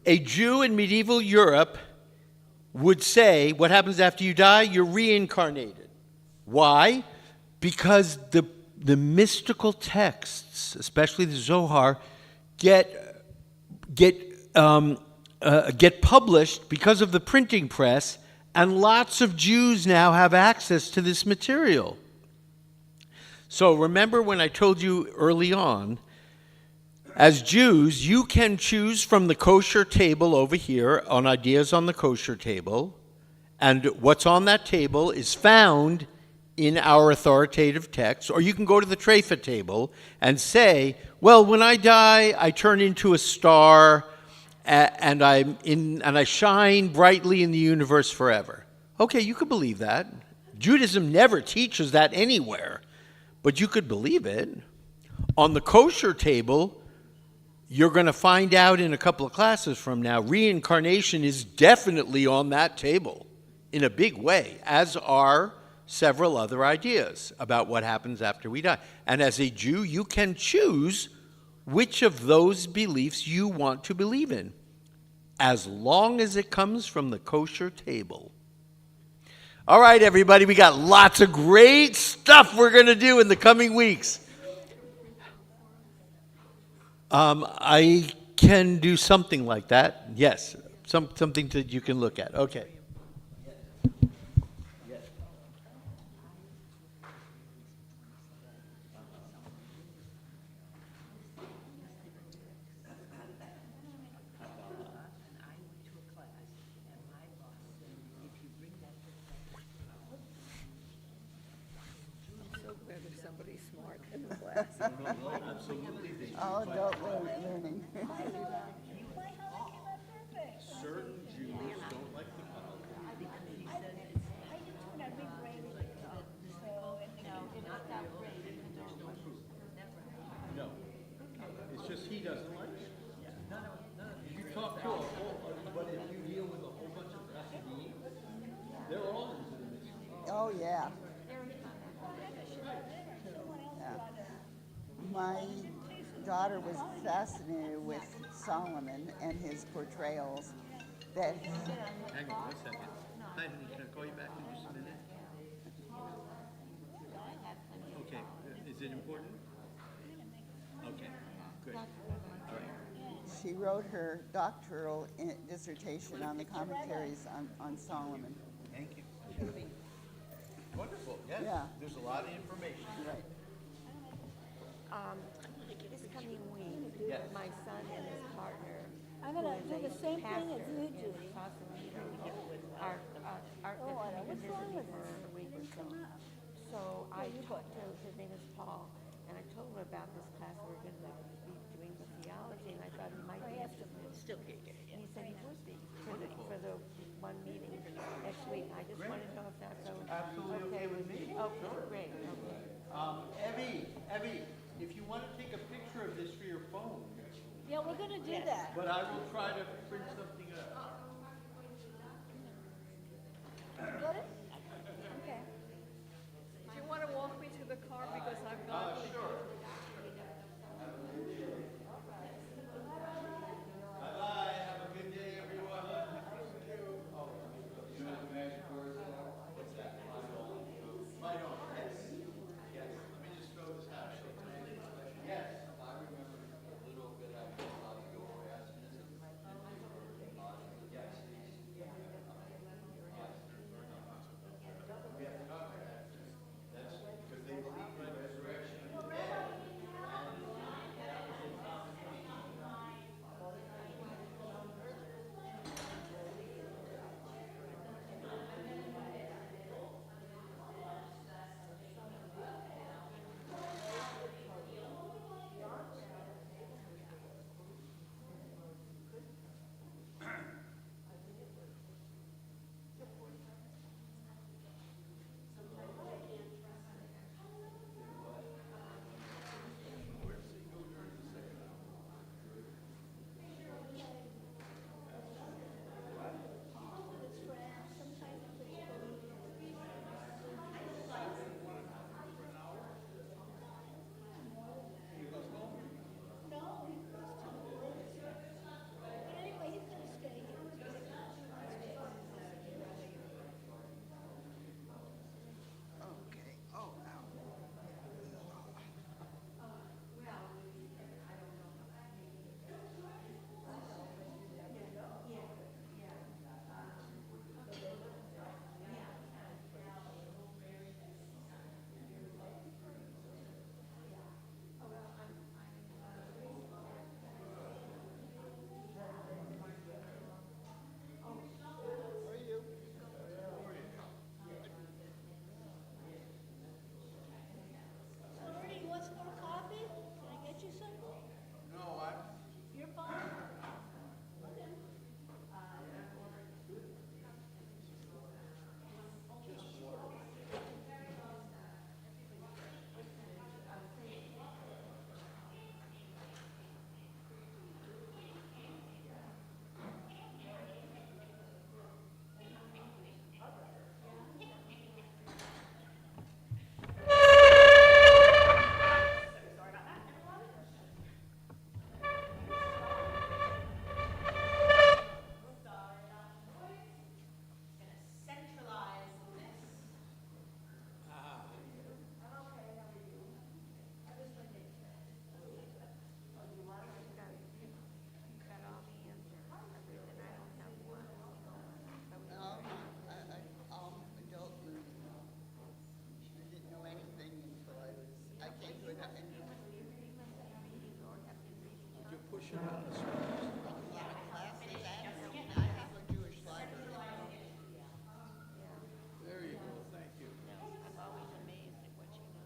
A Jew in medieval Europe would say, what happens after you die? You're reincarnated. Why? Because the mystical texts, especially the Zohar, get published because of the printing press, and lots of Jews now have access to this material. So remember when I told you early on, as Jews, you can choose from the kosher table over here on Ideas on the Kosher Table, and what's on that table is found in our authoritative text, or you can go to the Treifa table and say, well, when I die, I turn into a star, and I shine brightly in the universe forever. Okay, you could believe that. Judaism never teaches that anywhere. But you could believe it. On the kosher table, you're going to find out in a couple of classes from now, reincarnation is definitely on that table in a big way, as are several other ideas about what happens after we die. And as a Jew, you can choose which of those beliefs you want to believe in, as long as it comes from the kosher table. All right, everybody, we got lots of great stuff we're going to do in the coming weeks. I can do something like that. Yes, something that you can look at. Okay. Absolutely, they do. All adult learning. Certain Jews don't like the cow. No, it's just he doesn't like it. You talk to a whole, but if you deal with a whole bunch of Hasidim, they're all into the mystery. Oh, yeah. Yeah. My daughter was fascinated with Solomon and his portrayals that Hang on 1 second. Hi, honey, can I call you back in just a minute? Okay, is it important? Okay, good. All right. she wrote her doctoral dissertation on the commentaries on Solomon. Thank you. Wonderful, yes. Yeah. There's a lot of information. Right. This coming week, Yes. my son and his partner. I'm gonna who do is the a same thing as pastor you, in Judy. Sausalito, are Oh, I know. coming to What's visit wrong me with for this? a week or so. So I talked to, his name is Paul, and I told him about this class we're going to be doing with theology, and I thought he might be interested. And he said he would be for the one meeting next week. I just wanted to know if that's Absolutely okay with me. Okay, great, okay. Evie, if you want to take a picture of this for your phone, Yeah, we're gonna do that. but I will try to print something up. Got it? Okay. Do you want to walk me to the car because I've got? Sure. Bye-bye, have a good day, everyone. Mine on, yes. Yes, let me just throw this out. Yes. I remember a little bit after Erasmusism. Because they believe in resurrection of the dead. But anyway, he's gonna stay here. Okay. Oh, wow. Bertie, you want some more coffee? Can I get you some? No, I'm, Your phone? Got all the answers, everything, I don't have one. All adult learning. I didn't know anything until I came to it. You're pushing on us. A lot of classes, and I have a Jewish library. There you go, thank you. I'm always amazed at what you know.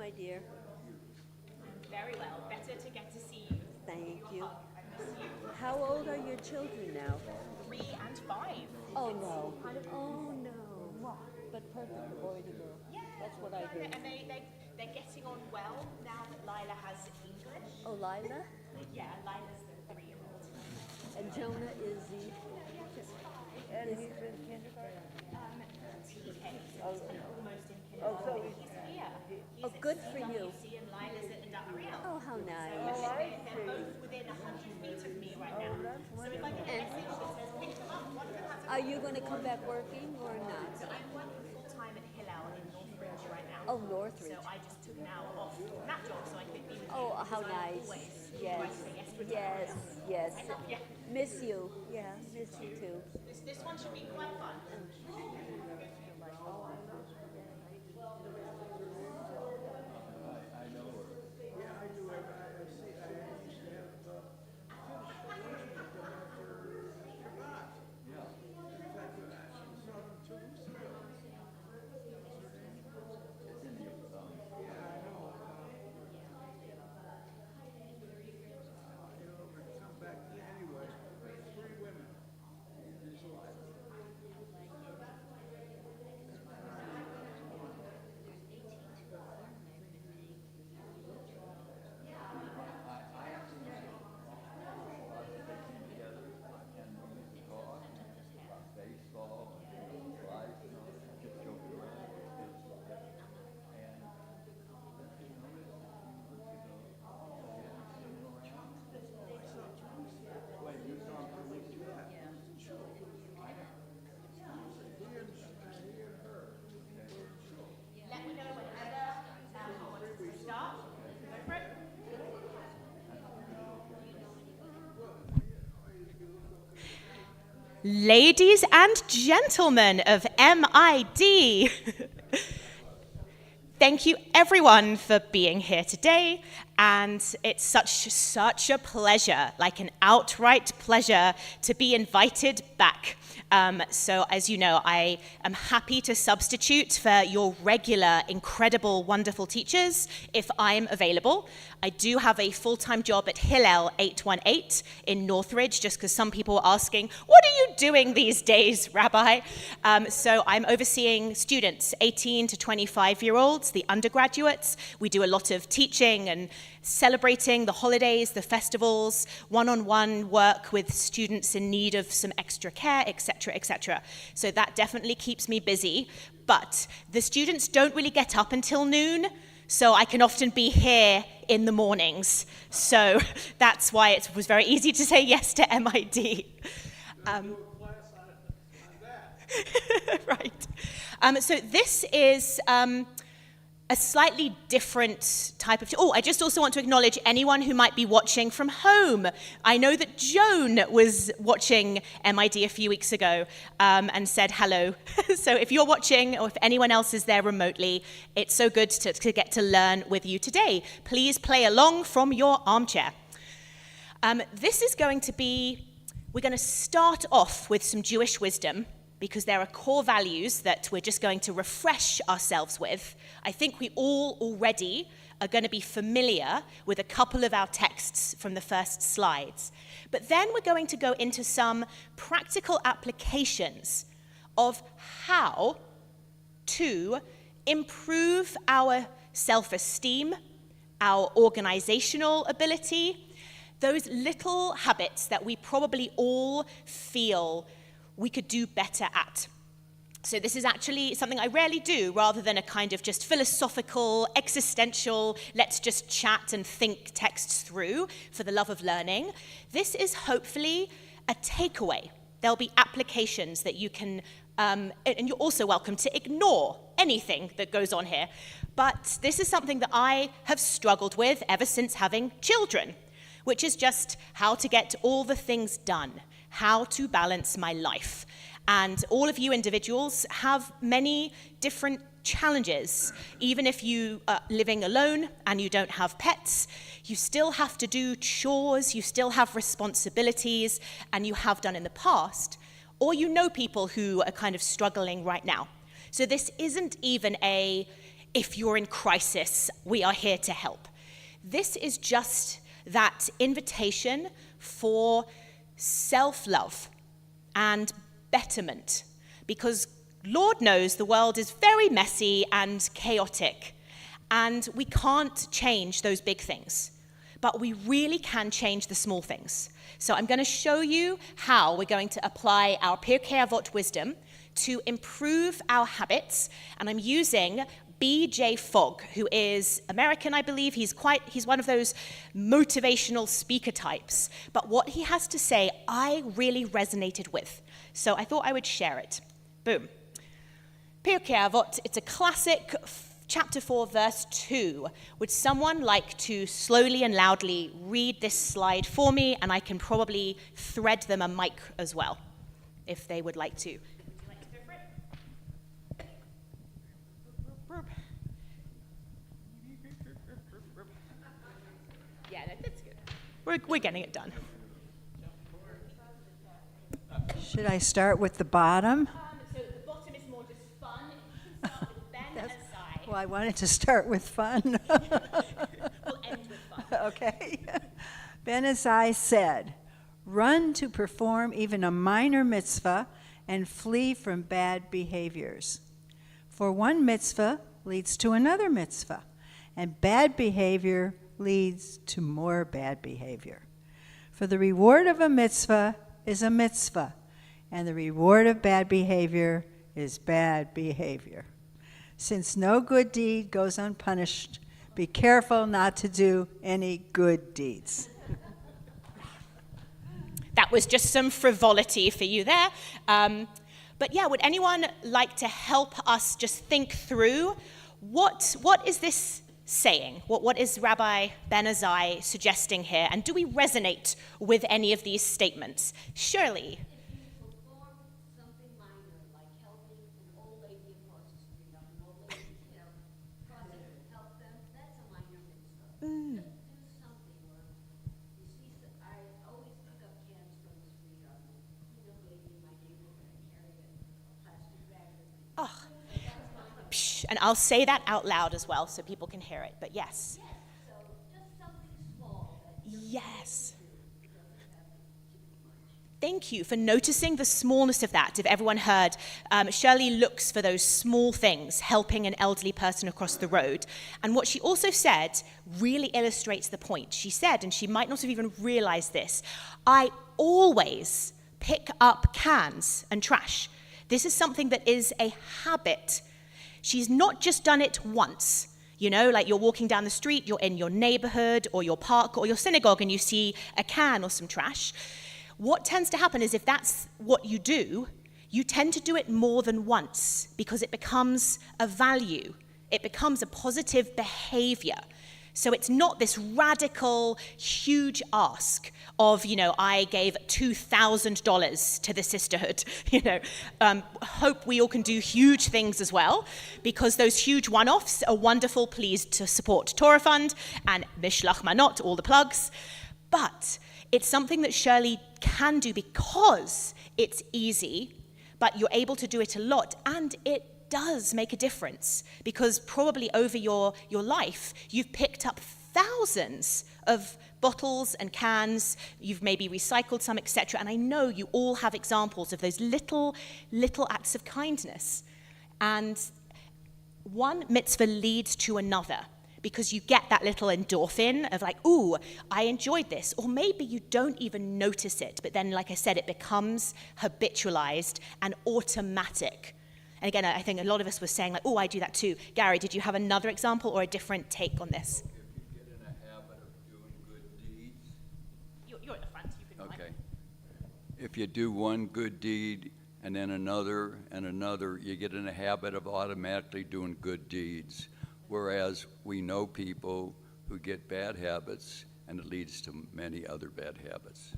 my dear? Very well. Better to get to see you. Thank you. I miss you. How old are your children now? 3 and 5. Oh, no. Oh, no. But perfect, a boy and a girl. Yeah. That's what I heard. And they're getting on well now that Lila has English. Oh, Lila? Yeah, Lila's the 3-year-old. And Jonah is the... And he's in kindergarten? TK. Oh, Almost in oh, so kindergarten. He's here. Oh, good for you. CWC and Lila's at Ariel. Oh, how nice. They're both within 100 feet of me right now. So if I get a message that says pick them up, one of them has Are you going to come back working or not? So I'm working full-time at Hillel in Northridge right now. Oh, Northridge. So I just took an hour off from that job so I could be with you. Oh, how So I nice. always Yes, try to say yes for yes, yes. Yeah. Miss you. Yeah, miss you too. This one should be quite fun. Come back anyway, 3 women in his life. baseball and life, just joking around with kids like that. And wait, you saw him 2 weeks ago? Let me know whenever wants to start. Go for it. Ladies and gentlemen of MID, thank you everyone for being here today, and it's such a pleasure, like an outright pleasure, to be invited back. So as you know, I am happy to substitute for your regular, incredible, wonderful teachers if I'm available. I do have a full-time job at Hillel 818 in Northridge, just because some people are asking, what are you doing these days, Rabbi? So I'm overseeing students, 18 to 25-year-olds, the undergraduates. We do a lot of teaching and celebrating the holidays, the festivals, one-on-one work with students in need of some extra care, etc., etc. So that definitely keeps me busy. But the students don't really get up until noon, so I can often be here in the mornings. So that's why it was very easy to say yes to MID. Right. So this is a slightly different type of... I just also want to acknowledge anyone who might be watching from home. I know that Joan was watching MID a few weeks ago and said hello. So if you're watching or if anyone else is there remotely, it's so good to get to learn with you today. Please play along from your armchair. This is going to be... We're going to start off with some Jewish wisdom, because there are core values that we're just going to refresh ourselves with. I think we all already are going to be familiar with a couple of our texts from the first slides. But then we're going to go into some practical applications of how to improve our self-esteem, our organizational ability, those little habits that we probably all feel we could do better at. So this is actually something I rarely do, rather than a kind of just philosophical, existential, let's just chat and think texts through for the love of learning. This is hopefully a takeaway. There'll be applications that you can, and you're also welcome to ignore anything that goes on here. But this is something that I have struggled with ever since having children, which is just how to get all the things done, how to balance my life. And all of you individuals have many different challenges. Even if you are living alone and you don't have pets, you still have to do chores, you still have responsibilities, and you have done in the past. Or you know people who are kind of struggling right now. So this isn't even a if you're in crisis, we are here to help. This is just that invitation for self-love and betterment, because Lord knows the world is very messy and chaotic, and we can't change those big things, but we really can change the small things. So I'm going to show you how we're going to apply our Pirkei Avot wisdom to improve our habits, and I'm using B.J. Fogg, who is American, I believe. He's one of those motivational speaker types, but what he has to say I really resonated with, so I thought I would share it. Boom. Pirkei Avot, it's a classic, chapter 4, verse 2. Would someone like to slowly and loudly read this slide for me, and I can probably thread them a mic as well, if they would like to. Would you like to go for it? Yeah, that's good. We're getting it done. Should I start with the bottom? So the bottom is more just fun. You can start with Ben Azai. Well, I wanted to start with fun. We'll end with fun. Okay. Ben Azai said, "Run to perform even a minor mitzvah and flee from bad behaviors. For one mitzvah leads to another mitzvah, and bad behavior leads to more bad behavior. For the reward of a mitzvah is a mitzvah, and the reward of bad behavior is bad behavior. Since no good deed goes unpunished, be careful not to do any good deeds." That was just some frivolity for you there. But yeah, would anyone like to help us just think through what is this saying? What is Rabbi Ben Azai suggesting here? And do we resonate with any of these statements? Shirley. Perform something minor, like helping an old lady across the street, an old lady, crossing to help them, that's a minor mitzvah. Just do something, or you see, I always pick up cans from the street, I'm a cleanup lady in my neighborhood, I carry a plastic bag with me. Oh. And I'll say that out loud as well so people can hear it, but yes. Yes, so just something small that Yes. Thank you for noticing the smallness of that. If everyone heard, Shirley looks for those small things, helping an elderly person across the road. And what she also said really illustrates the point. She said, and she might not have even realized this, I always pick up cans and trash. This is something that is a habit. She's not just done it once. You know, like you're walking down the street, you're in your neighborhood or your park or your synagogue and you see a can or some trash. What tends to happen is if that's what you do, you tend to do it more than once because it becomes a value. It becomes a positive behavior. So it's not this radical, huge ask of, I gave $2,000 to the sisterhood. Hope we all can do huge things as well, because those huge one-offs are wonderful. Please to support Torah Fund and Mishlach Manot, all the plugs. But it's something that Shirley can do because it's easy, but you're able to do it a lot, and it does make a difference, because probably over your life, you've picked up thousands of bottles and cans, you've maybe recycled some, etc. And I know you all have examples of those little acts of kindness. And one mitzvah leads to another, because you get that little endorphin of like, ooh, I enjoyed this. Or maybe you don't even notice it, but then, like I said, it becomes habitualized and automatic. And again, I think a lot of us were saying like, oh, I do that too. Gary, did you have another example or a different take on this? If you get in a habit of doing good deeds. You're at the front, you can Okay. If you do one good deed and then another and another, you get in a habit of automatically doing good deeds. Whereas we know people who get bad habits and it leads to many other bad habits.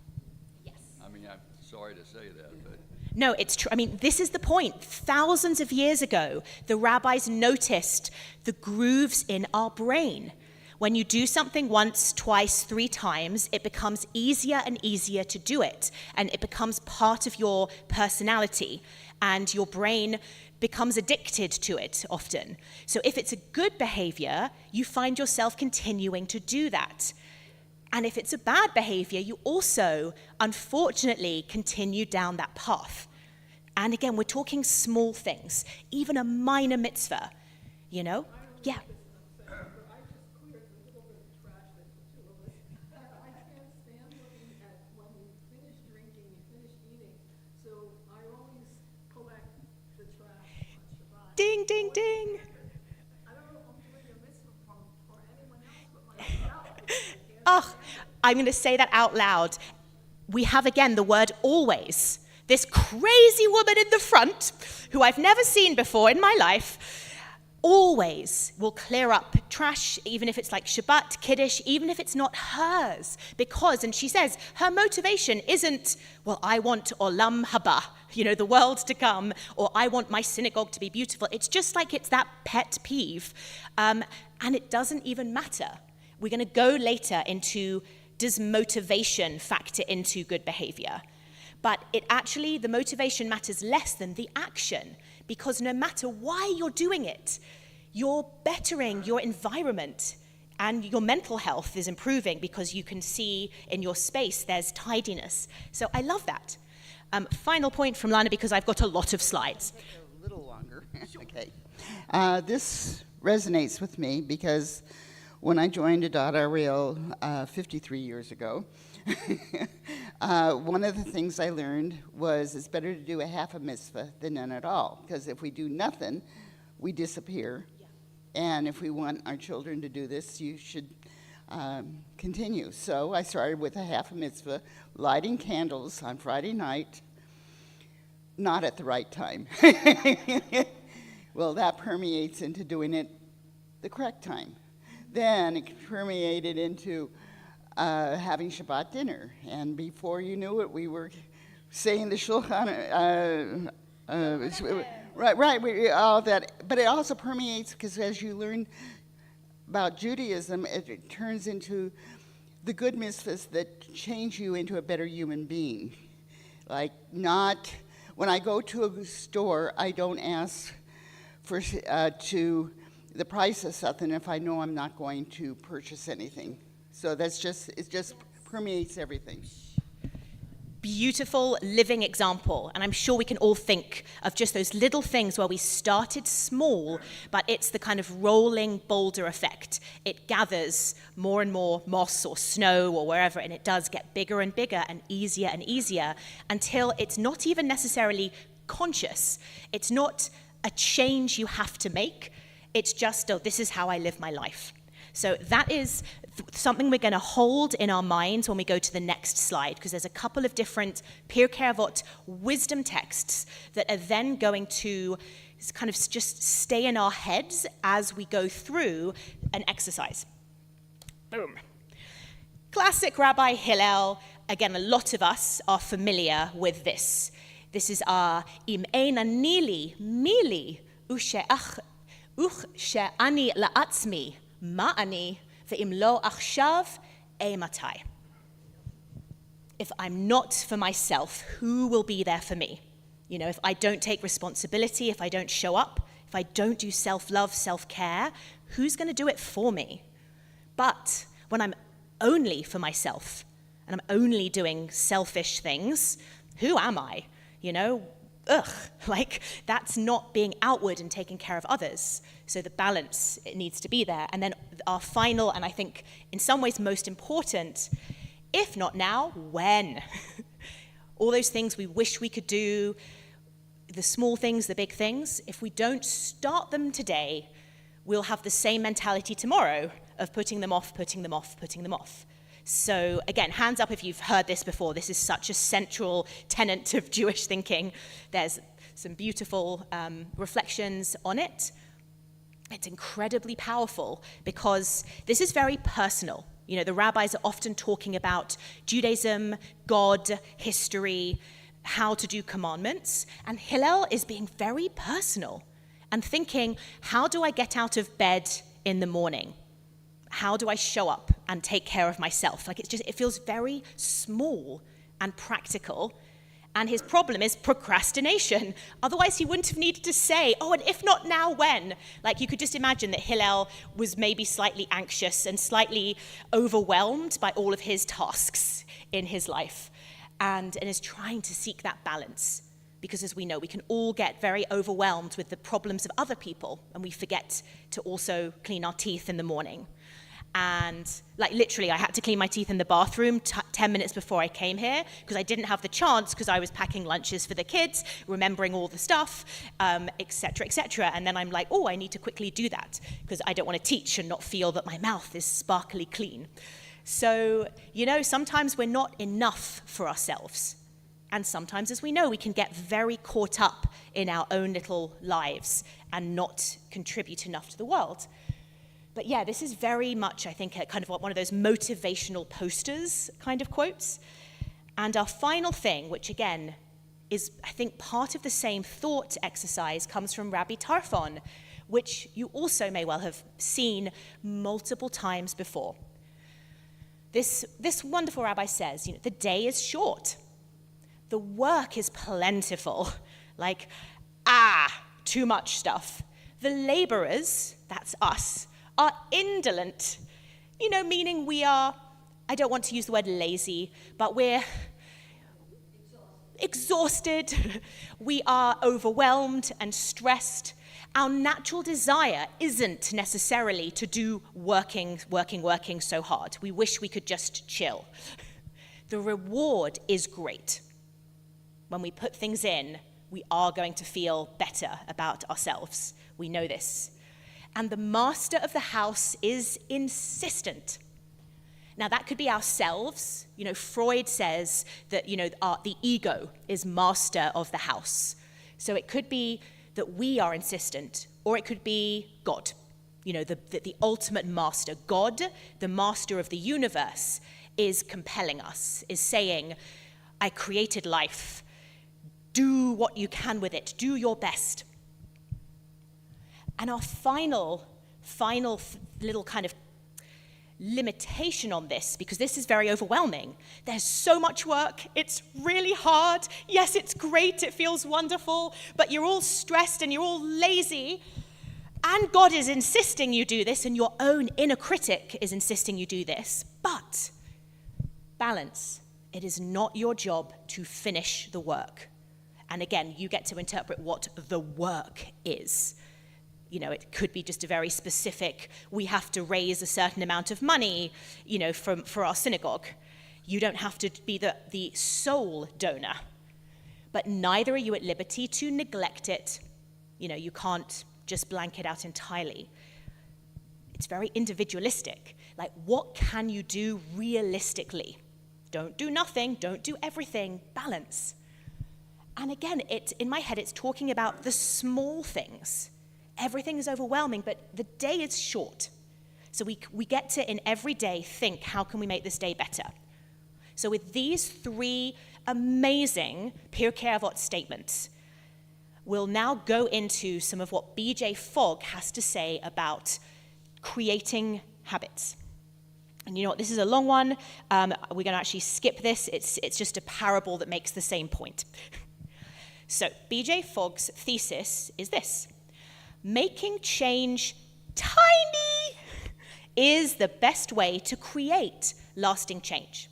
Yes. I mean, I'm sorry to say that, but. No, it's true. I mean, this is the point. Thousands of years ago, the rabbis noticed the grooves in our brain. When you do something once, twice, 3 times, it becomes easier and easier to do it, and it becomes part of your personality, and your brain becomes addicted to it often. So if it's a good behavior, you find yourself continuing to do that. And if it's a bad behavior, you also, unfortunately, continue down that path. And again, we're talking small things, even a minor mitzvah, you know? Yeah. I just cleared a little bit of trash that the two of us. I can't stand looking at when you finish drinking, you finish eating. So I always collect the trash on Shabbat. Ding, ding, ding. I don't know if I'm doing a mitzvah for anyone else but myself. Oh, I'm going to say that out loud. We have again the word always. This crazy woman in the front, who I've never seen before in my life, always will clear up trash, even if it's like Shabbat, Kiddush, even if it's not hers. Because, and she says, her motivation isn't, well, I want olam haba, you know, the world to come, or I want my synagogue to be beautiful. It's just like it's that pet peeve. And it doesn't even matter. We're going to go later into, does motivation factor into good behavior? But it actually, the motivation matters less than the action, because no matter why you're doing it, you're bettering your environment and your mental health is improving because you can see in your space there's tidiness. So I love that. Final point from Lana, because I've got a lot of slides. A little longer. Okay. This resonates with me because when I joined Adat Ariel 53 years ago, one of the things I learned was it's better to do a half a mitzvah than none at all. Because if we do nothing, we disappear. And if we want our children to do this, you should continue. So I started with a half a mitzvah, lighting candles on Friday night, not at the right time. Well, that permeates into doing it the correct time. Then it permeated into having Shabbat dinner. And before you knew it, we were saying the Shulchan, all that. But it also permeates because as you learn about Judaism, it turns into the good mitzvahs that change you into a better human being. Like not, when I go to a store, I don't ask for to the price of something if I know I'm not going to purchase anything. So that's just, it just permeates everything. Beautiful living example. And I'm sure we can all think of just those little things where we started small, but it's the kind of rolling boulder effect. It gathers more and more moss or snow or wherever, and it does get bigger and bigger and easier until it's not even necessarily conscious. It's not a change you have to make. It's just, oh, this is how I live my life. So that is something we're going to hold in our minds when we go to the next slide, because there's a couple of different Pirkei Avot wisdom texts that are then going to kind of just stay in our heads as we go through an exercise. Boom. Classic Rabbi Hillel. Again, a lot of us are familiar with this. This is our Im ein ani li mili she'ani la'atzmi ma'ani ve'im lo achshav matai. If I'm not for myself, who will be there for me? You know, if I don't take responsibility, if I don't show up, if I don't do self-love, self-care, who's going to do it for me? But when I'm only for myself and I'm only doing selfish things, who am I? You know, like that's not being outward and taking care of others. So the balance, it needs to be there. And then our final, and I think in some ways most important, if not now, when? All those things we wish we could do, the small things, the big things, if we don't start them today, we'll have the same mentality tomorrow of putting them off. So again, hands up if you've heard this before. This is such a central tenet of Jewish thinking. There's some beautiful reflections on it. It's incredibly powerful because this is very personal. You know, the rabbis are often talking about Judaism, God, history, how to do commandments. And Hillel is being very personal and thinking, how do I get out of bed in the morning? How do I show up and take care of myself? Like it feels very small and practical. And his problem is procrastination. Otherwise, he wouldn't have needed to say, oh, and if not now, when? Like, you could just imagine that Hillel was maybe slightly anxious and slightly overwhelmed by all of his tasks in his life, and is trying to seek that balance. Because as we know, we can all get very overwhelmed with the problems of other people, and we forget to also clean our teeth in the morning. And like literally, I had to clean my teeth in the bathroom 10 minutes before I came here because I didn't have the chance because I was packing lunches for the kids, remembering all the stuff, et cetera, et cetera. And then I'm like, oh, I need to quickly do that because I don't want to teach and not feel that my mouth is sparkly clean. So, sometimes we're not enough for ourselves. And sometimes, as we know, we can get very caught up in our own little lives and not contribute enough to the world. But yeah, this is very much, I think, kind of one of those motivational posters kind of quotes. And our final thing, which again is, I think, part of the same thought exercise, comes from Rabbi Tarfon, which you also may well have seen multiple times before. This wonderful rabbi says, the day is short. The work is plentiful, like, too much stuff. The laborers, that's us, are indolent, meaning we are, I don't want to use the word lazy, but we're exhausted. We are overwhelmed and stressed. Our natural desire isn't necessarily to do working so hard. We wish we could just chill. The reward is great. When we put things in, we are going to feel better about ourselves. We know this. And the master of the house is insistent. Now, that could be ourselves. Freud says that, the ego is master of the house. So it could be that we are insistent, or it could be God, the ultimate master. God, the master of the universe, is compelling us, is saying, I created life. Do what you can with it. Do your best. And our final little kind of limitation on this, because this is very overwhelming. There's so much work. It's really hard. Yes, it's great. It feels wonderful. But you're all stressed and you're all lazy. And God is insisting you do this, and your own inner critic is insisting you do this. But balance. It is not your job to finish the work. And again, you get to interpret what the work is. It could be just a very specific, we have to raise a certain amount of money, for our synagogue. You don't have to be the sole donor. But neither are you at liberty to neglect it. You can't just blank it out entirely. It's very individualistic. Like, what can you do realistically? Don't do nothing, don't do everything, balance. And again, in my head, it's talking about the small things. Everything is overwhelming, but the day is short. So we get to, in every day, think, how can we make this day better? So with these 3 amazing Pirkei Avot statements, we'll now go into some of what B.J. Fogg has to say about creating habits. And you know what, this is a long one. We're going to actually skip this. It's just a parable that makes the same point. So B.J. Fogg's thesis is this: making change tiny is the best way to create lasting change.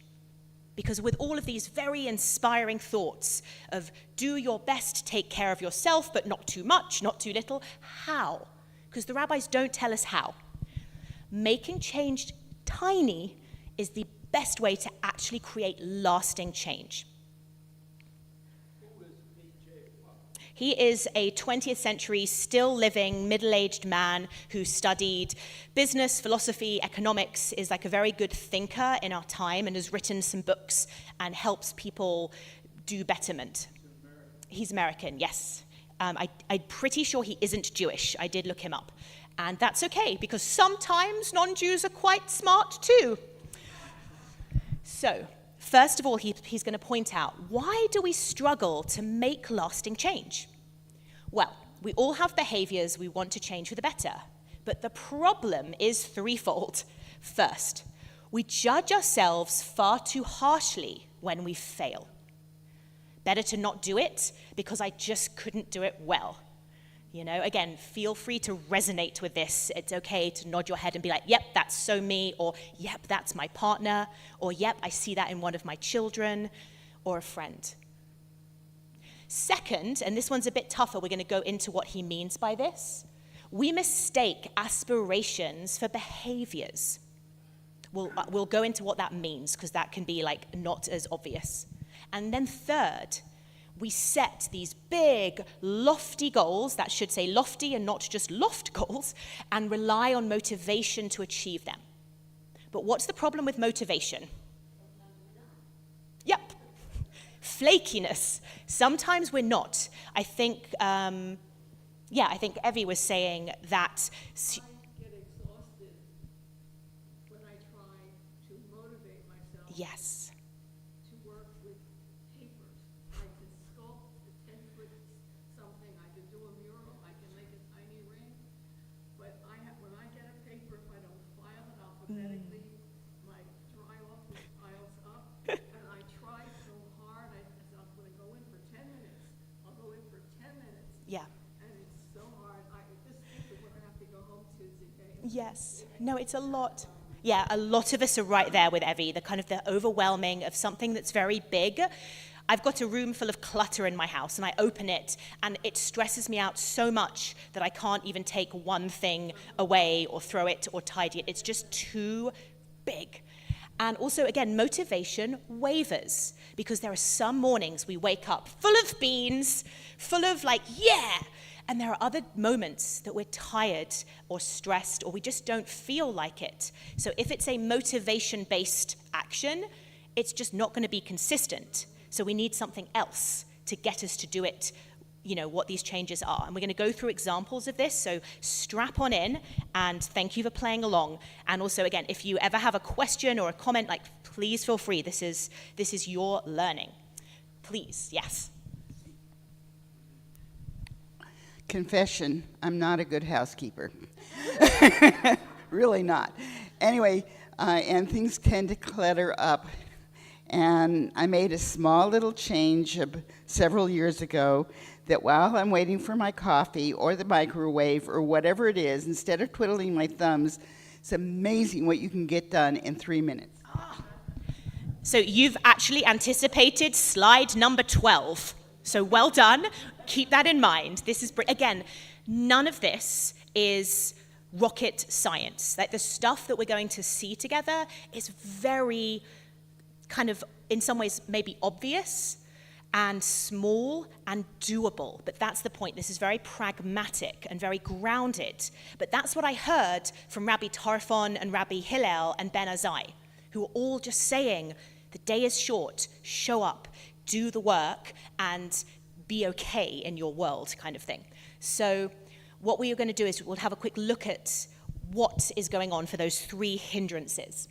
Because with all of these very inspiring thoughts of do your best, take care of yourself, but not too much, not too little, how? Because the rabbis don't tell us how. Making change tiny is the best way to actually create lasting change. He is a 20th century, still living, middle-aged man who studied business, philosophy, economics, is like a very good thinker in our time and has written some books and helps people do betterment. He's American, yes. I'm pretty sure he isn't Jewish. I did look him up. And that's okay, because sometimes non-Jews are quite smart too. So, first of all, he's going to point out, why do we struggle to make lasting change? Well, we all have behaviors we want to change for the better, but the problem is threefold. First, we judge ourselves far too harshly when we fail. Better to not do it because I just couldn't do it well. You know, again, feel free to resonate with this. It's okay to nod your head and be like, yep, that's so me, or yep, that's my partner, or yep, I see that in one of my children, or a friend. Second, and this one's a bit tougher, we're going to go into what he means by this. We mistake aspirations for behaviors. We'll go into what that means, because that can be like not as obvious. And then third, we set these big, lofty goals, that should say lofty and not just loft goals, and rely on motivation to achieve them. But what's the problem with motivation? Yep. Flakiness. Sometimes we're not. I think Evie was saying that. I get exhausted when I try to motivate myself. Yes. To work with papers. I can sculpt a 10-foot something, I can do a mural, I can make a tiny ring. But when I get a paper, if I don't file it alphabetically, my dry off piles up, and I try so hard, I'm gonna go in for 10 minutes, I'll go in for 10 minutes, Yeah. and it's so hard, this is what I have to go home Tuesday day. Yes. No, it's a lot. Yeah, a lot of us are right there with Evie, the kind of the overwhelming of something that's very big. I've got a room full of clutter in my house, and I open it, and it stresses me out so much that I can't even take one thing away or throw it or tidy it. It's just too big. And also, again, motivation wavers, because there are some mornings we wake up full of beans, full of like, yeah, and there are other moments that we're tired or stressed or we just don't feel like it. So if it's a motivation-based action, it's just not going to be consistent. So we need something else to get us to do it, you know, what these changes are. And we're going to go through examples of this, so strap on in, and thank you for playing along. And also, again, if you ever have a question or a comment, like, please feel free. This is your learning. Please, yes. Confession, I'm not a good housekeeper. Really not. Anyway, and things tend to clutter up. And I made a small little change several years ago that while I'm waiting for my coffee or the microwave or whatever it is, instead of twiddling my thumbs, it's amazing what you can get done in 3 minutes. So you've actually anticipated slide number 12. So well done. Keep that in mind. This is, again, none of this is rocket science. Like the stuff that we're going to see together is very kind of, in some ways, maybe obvious and small and doable. But that's the point. This is very pragmatic and very grounded. But that's what I heard from Rabbi Tarfon and Rabbi Hillel and Ben Azai, who are all just saying, the day is short, show up, do the work, and be okay in your world, kind of thing. So what we are going to do is we'll have a quick look at what is going on for those 3 hindrances.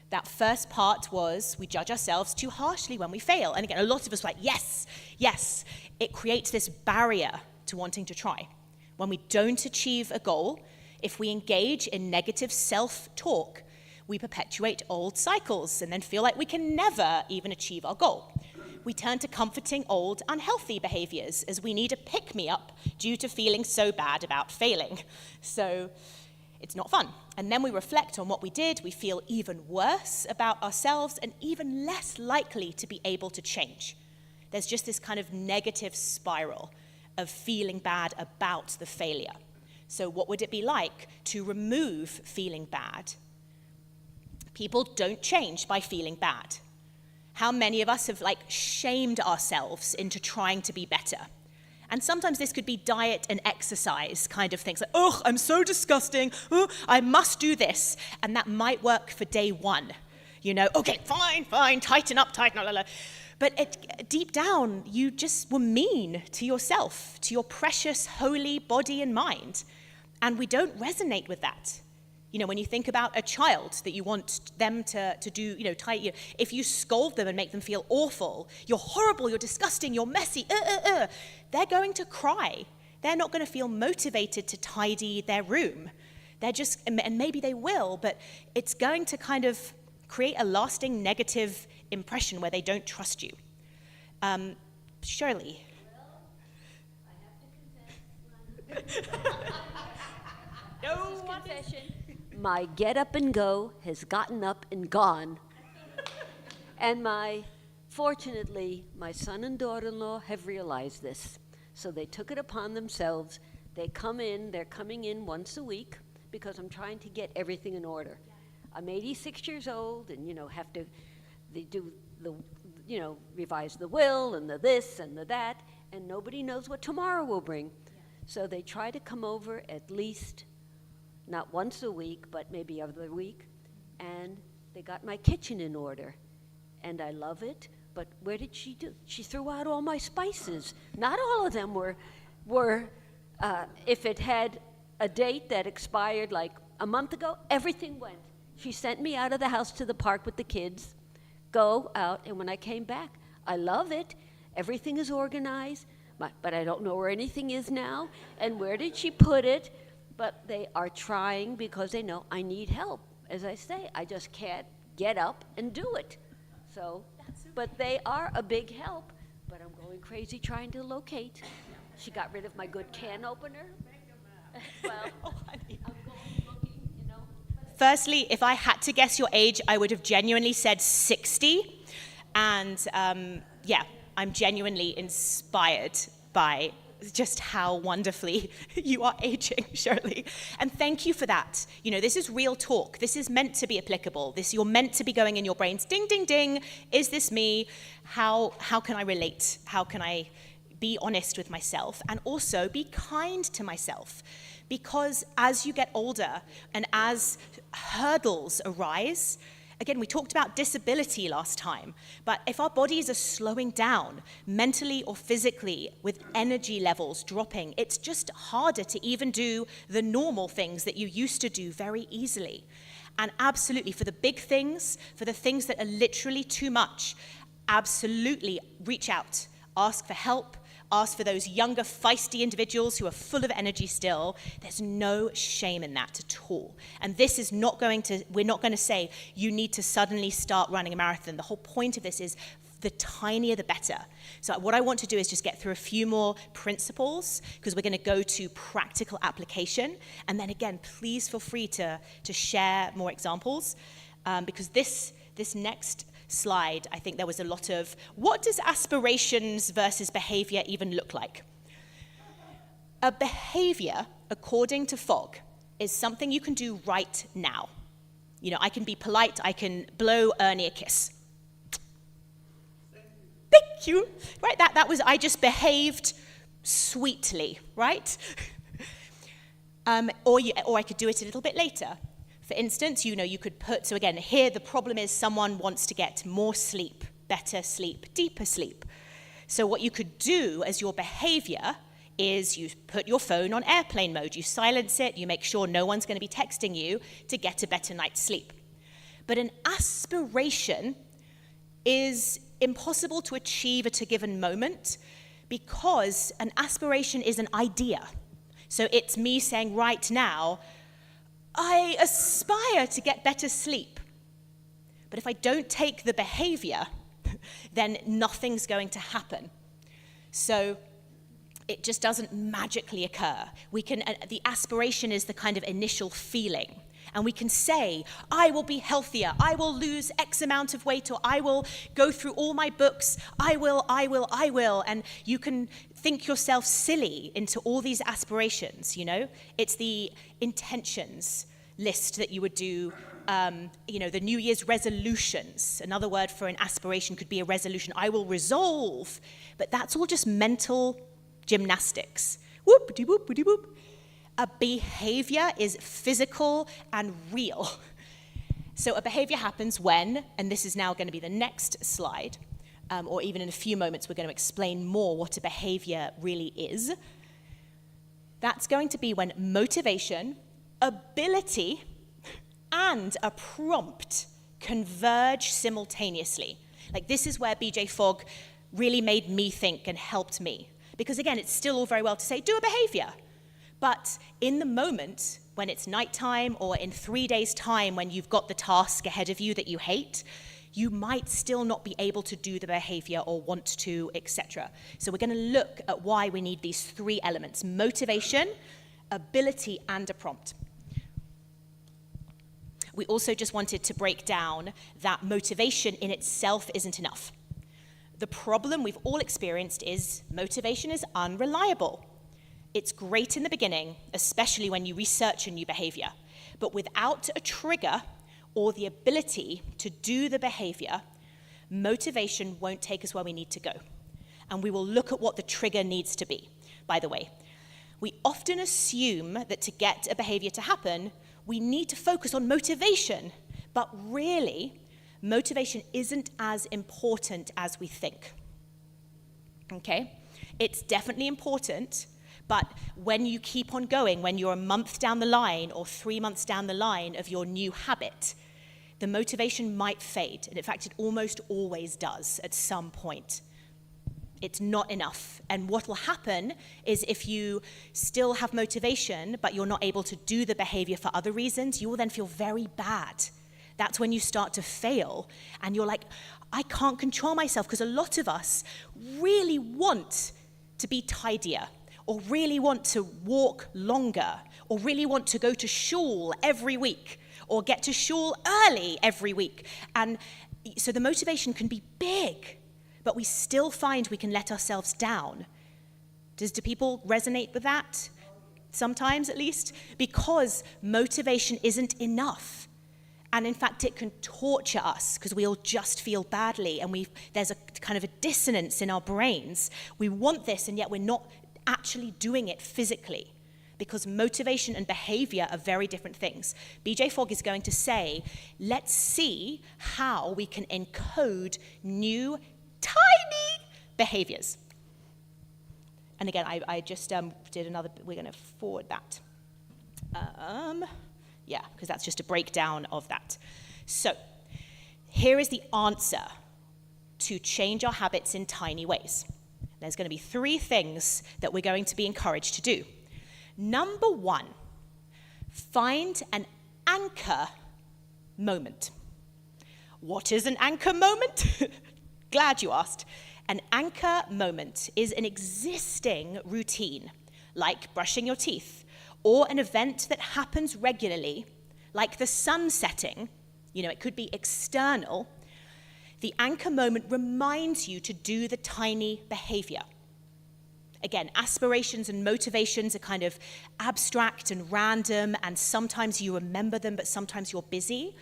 That first part was we judge ourselves too harshly when we fail. And again, a lot of us are like, yes, yes. It creates this barrier to wanting to try. When we don't achieve a goal, if we engage in negative self-talk, we perpetuate old cycles and then feel like we can never even achieve our goal. We turn to comforting old, unhealthy behaviors as we need a pick-me-up due to feeling so bad about failing. So it's not fun. And then we reflect on what we did, we feel even worse about ourselves and even less likely to be able to change. There's just this kind of negative spiral of feeling bad about the failure. So what would it be like to remove feeling bad? People don't change by feeling bad. How many of us have shamed ourselves into trying to be better? And sometimes this could be diet and exercise kind of things. Like, oh, I'm so disgusting. Oh, I must do this. And that might work for day 1. You know, okay, fine, tighten up. But deep down, you just were mean to yourself, to your precious, holy body and mind. And we don't resonate with that. You know, when you think about a child that you want them to do, if you scold them and make them feel awful, you're horrible, you're disgusting, you're messy, they're going to cry. They're not going to feel motivated to tidy their room. They're just, and maybe they will, but it's going to kind of create a lasting negative impression where they don't trust you. Shirley. No confession. My get up and go has gotten up and gone. And fortunately, my son and daughter-in-law have realized this. So they took it upon themselves. They're coming in once a week because I'm trying to get everything in order. I'm 86 years old and, they do revise the will and the this and the that, and nobody knows what tomorrow will bring. So they try to come over at least, not once a week, but maybe every week, and they got my kitchen in order. And I love it, but where did she do? She threw out all my spices. Not all of them were if it had a date that expired like a month ago, everything went. She sent me out of the house to the park with the kids, go out, and when I came back, I love it. Everything is organized, but I don't know where anything is now, and where did she put it? But they are trying because they know I need help. As I say, I just can't get up and do it. So, but they are a big help, but I'm going crazy trying to locate. She got rid of my good can opener. Well, I'm going looking, Firstly, if I had to guess your age, I would have genuinely said 60. And I'm genuinely inspired by just how wonderfully you are aging, Shirley. And thank you for that. This is real talk. This is meant to be applicable. You're meant to be going in your brains, ding, ding, ding. Is this me? How can I relate? How can I be honest with myself? And also be kind to myself. Because as you get older and as hurdles arise, again, we talked about disability last time, but if our bodies are slowing down mentally or physically with energy levels dropping, it's just harder to even do the normal things that you used to do very easily. And absolutely, for the big things, for the things that are literally too much, absolutely reach out, ask for help, ask for those younger, feisty individuals who are full of energy still. There's no shame in that at all. And this is we're not going to say you need to suddenly start running a marathon. The whole point of this is the tinier the better. So what I want to do is just get through a few more principles because we're going to go to practical application. And then again, please feel free to share more examples because this next slide, I think there was a lot of, what does aspirations versus behavior even look like? A behavior, according to Fogg, is something you can do right now. I can be polite, I can blow Ernie a kiss. Thank you. Right, that was, I just behaved sweetly, right? Or I could do it a little bit later. For instance, you could put, so again, here the problem is someone wants to get more sleep, better sleep, deeper sleep. So what you could do as your behavior is you put your phone on airplane mode, you silence it, you make sure no one's going to be texting you to get a better night's sleep. But an aspiration is impossible to achieve at a given moment because an aspiration is an idea. So it's me saying right now, I aspire to get better sleep. But if I don't take the behavior, then nothing's going to happen. So it just doesn't magically occur. The aspiration is the kind of initial feeling. And we can say, I will be healthier, I will lose X amount of weight, or I will go through all my books, I will. And you can think yourself silly into all these aspirations, It's the intentions list that you would do, the New Year's resolutions. Another word for an aspiration could be a resolution. I will resolve. But that's all just mental gymnastics. Whoop-de-whoop-de-whoop. A behavior is physical and real. So a behavior happens when, and this is now going to be the next slide, or even in a few moments we're going to explain more what a behavior really is. That's going to be when motivation, ability, and a prompt converge simultaneously. Like this is where BJ Fogg really made me think and helped me. Because again, it's still all very well to say, do a behavior. But in the moment, when it's nighttime or in 3 days' time when you've got the task ahead of you that you hate, you might still not be able to do the behavior or want to, etc. So we're going to look at why we need these three elements: motivation, ability, and a prompt. We also just wanted to break down that motivation in itself isn't enough. The problem we've all experienced is motivation is unreliable. It's great in the beginning, especially when you research a new behavior, but without a trigger or the ability to do the behavior, motivation won't take us where we need to go. And we will look at what the trigger needs to be, by the way. We often assume that to get a behavior to happen, we need to focus on motivation, but really, motivation isn't as important as we think. Okay? It's definitely important, but when you keep on going, when you're a month down the line or 3 months down the line of your new habit, the motivation might fade. And in fact, it almost always does at some point. It's not enough. And what will happen is if you still have motivation, but you're not able to do the behavior for other reasons, you will then feel very bad. That's when you start to fail. And you're like, I can't control myself, because a lot of us really want to be tidier, or really want to walk longer, or really want to go to shul every week, or get to shul early every week. And so the motivation can be big, but we still find we can let ourselves down. Do people resonate with that? Sometimes, at least, because motivation isn't enough. And in fact, it can torture us because we'll just feel badly, and there's a kind of a dissonance in our brains. We want this, and yet we're not actually doing it physically, because motivation and behavior are very different things. BJ Fogg is going to say, let's see how we can encode new, tiny behaviors. And again, I just did another, we're going to forward that. Yeah, because that's just a breakdown of that. So here is the answer to change our habits in tiny ways. There's going to be 3 things that we're going to be encouraged to do. Number 1, find an anchor moment. What is an anchor moment? Glad you asked. An anchor moment is an existing routine, like brushing your teeth, or an event that happens regularly, like the sun setting. It could be external. The anchor moment reminds you to do the tiny behavior. Again, aspirations and motivations are kind of abstract and random, and sometimes you remember them, but sometimes you're busy.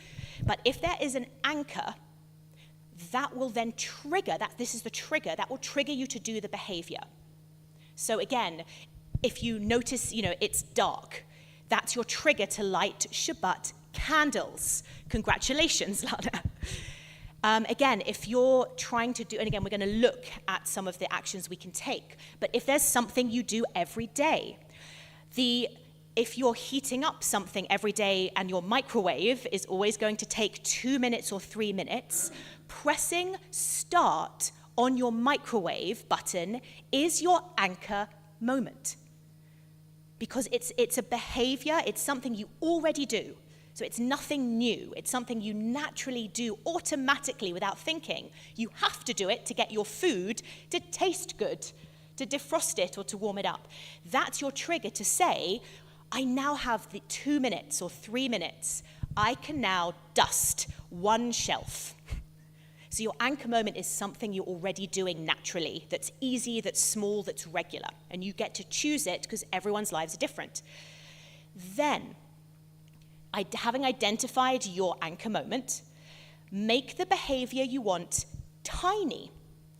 But if there is an anchor, that will then trigger, this is the trigger, that will trigger you to do the behavior. So again, if you notice, it's dark, that's your trigger to light Shabbat candles. Congratulations, Lana. Again, if you're trying to do, and again, we're going to look at some of the actions we can take, but if there's something you do every day, if you're heating up something every day and your microwave is always going to take 2 minutes or 3 minutes, pressing start on your microwave button is your anchor moment. Because it's a behavior, it's something you already do. So it's nothing new. It's something you naturally do automatically without thinking. You have to do it to get your food to taste good, to defrost it or to warm it up. That's your trigger to say, I now have the 2 minutes or 3 minutes. I can now dust one shelf. So your anchor moment is something you're already doing naturally, that's easy, that's small, that's regular. And you get to choose it because everyone's lives are different. Then, having identified your anchor moment, make the behavior you want tiny.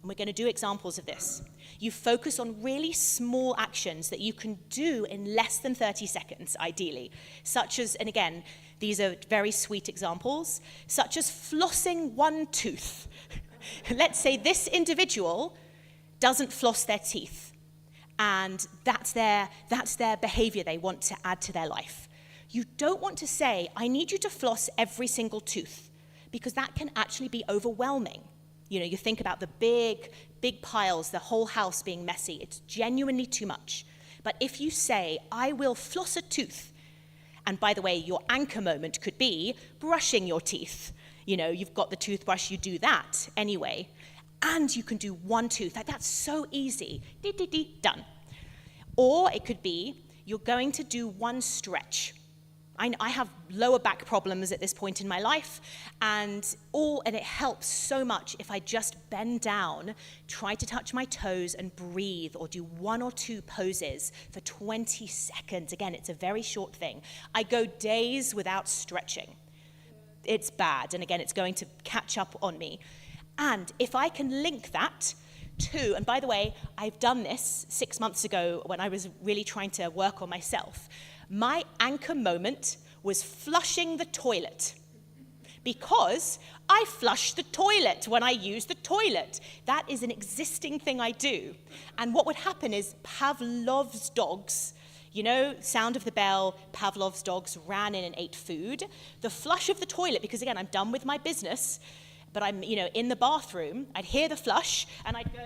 And we're going to do examples of this. You focus on really small actions that you can do in less than 30 seconds, ideally, such as, and again, these are very sweet examples, such as flossing one tooth. Let's say this individual doesn't floss their teeth, and that's their behavior they want to add to their life. You don't want to say, I need you to floss every single tooth, because that can actually be overwhelming. You think about the big piles, the whole house being messy. It's genuinely too much. But if you say, I will floss a tooth, and by the way, your anchor moment could be brushing your teeth. You know, you've got the toothbrush, you do that anyway. And you can do one tooth. Like, that's so easy. Done. Or it could be you're going to do one stretch. I have lower back problems at this point in my life, and it helps so much if I just bend down, try to touch my toes and breathe, or do 1 or 2 poses for 20 seconds. Again, it's a very short thing. I go days without stretching. It's bad, and again, it's going to catch up on me. And if I can link that to, and by the way, I've done this 6 months ago when I was really trying to work on myself. My anchor moment was flushing the toilet, because I flush the toilet when I use the toilet. That is an existing thing I do. And what would happen is Pavlov's dogs, you know, sound of the bell, Pavlov's dogs ran in and ate food. The flush of the toilet, because again, I'm done with my business, but I'm, you know, in the bathroom, I'd hear the flush, and I'd go,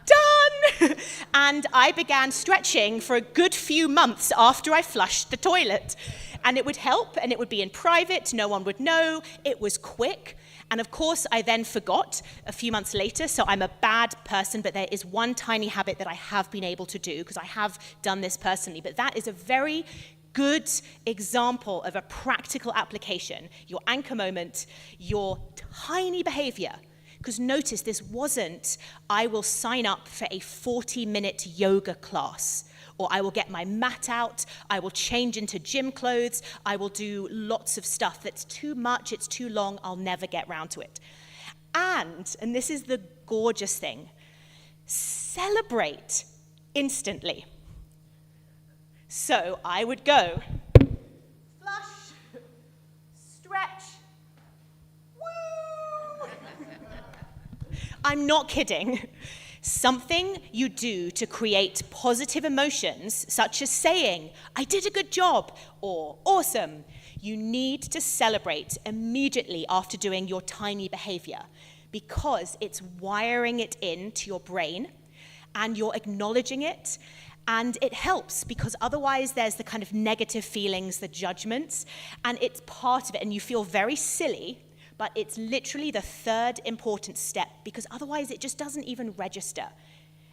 done! And I began stretching for a good few months after I flushed the toilet. And it would help, and it would be in private, no one would know, it was quick. And of course, I then forgot a few months later, so I'm a bad person, but there is one tiny habit that I have been able to do, because I have done this personally, but that is a very good example of a practical application. Your anchor moment, your tiny behavior. Because notice, this wasn't, I will sign up for a 40-minute yoga class, or I will get my mat out, I will change into gym clothes, I will do lots of stuff that's too much, it's too long, I'll never get round to it. And this is the gorgeous thing, celebrate instantly. So I would go, flush, stretch, woo! I'm not kidding. Something you do to create positive emotions, such as saying, I did a good job, or awesome, you need to celebrate immediately after doing your tiny behavior, because it's wiring it into your brain, and you're acknowledging it. And it helps, because otherwise there's the kind of negative feelings, the judgments, and it's part of it, and you feel very silly, but it's literally the third important step, because otherwise it just doesn't even register.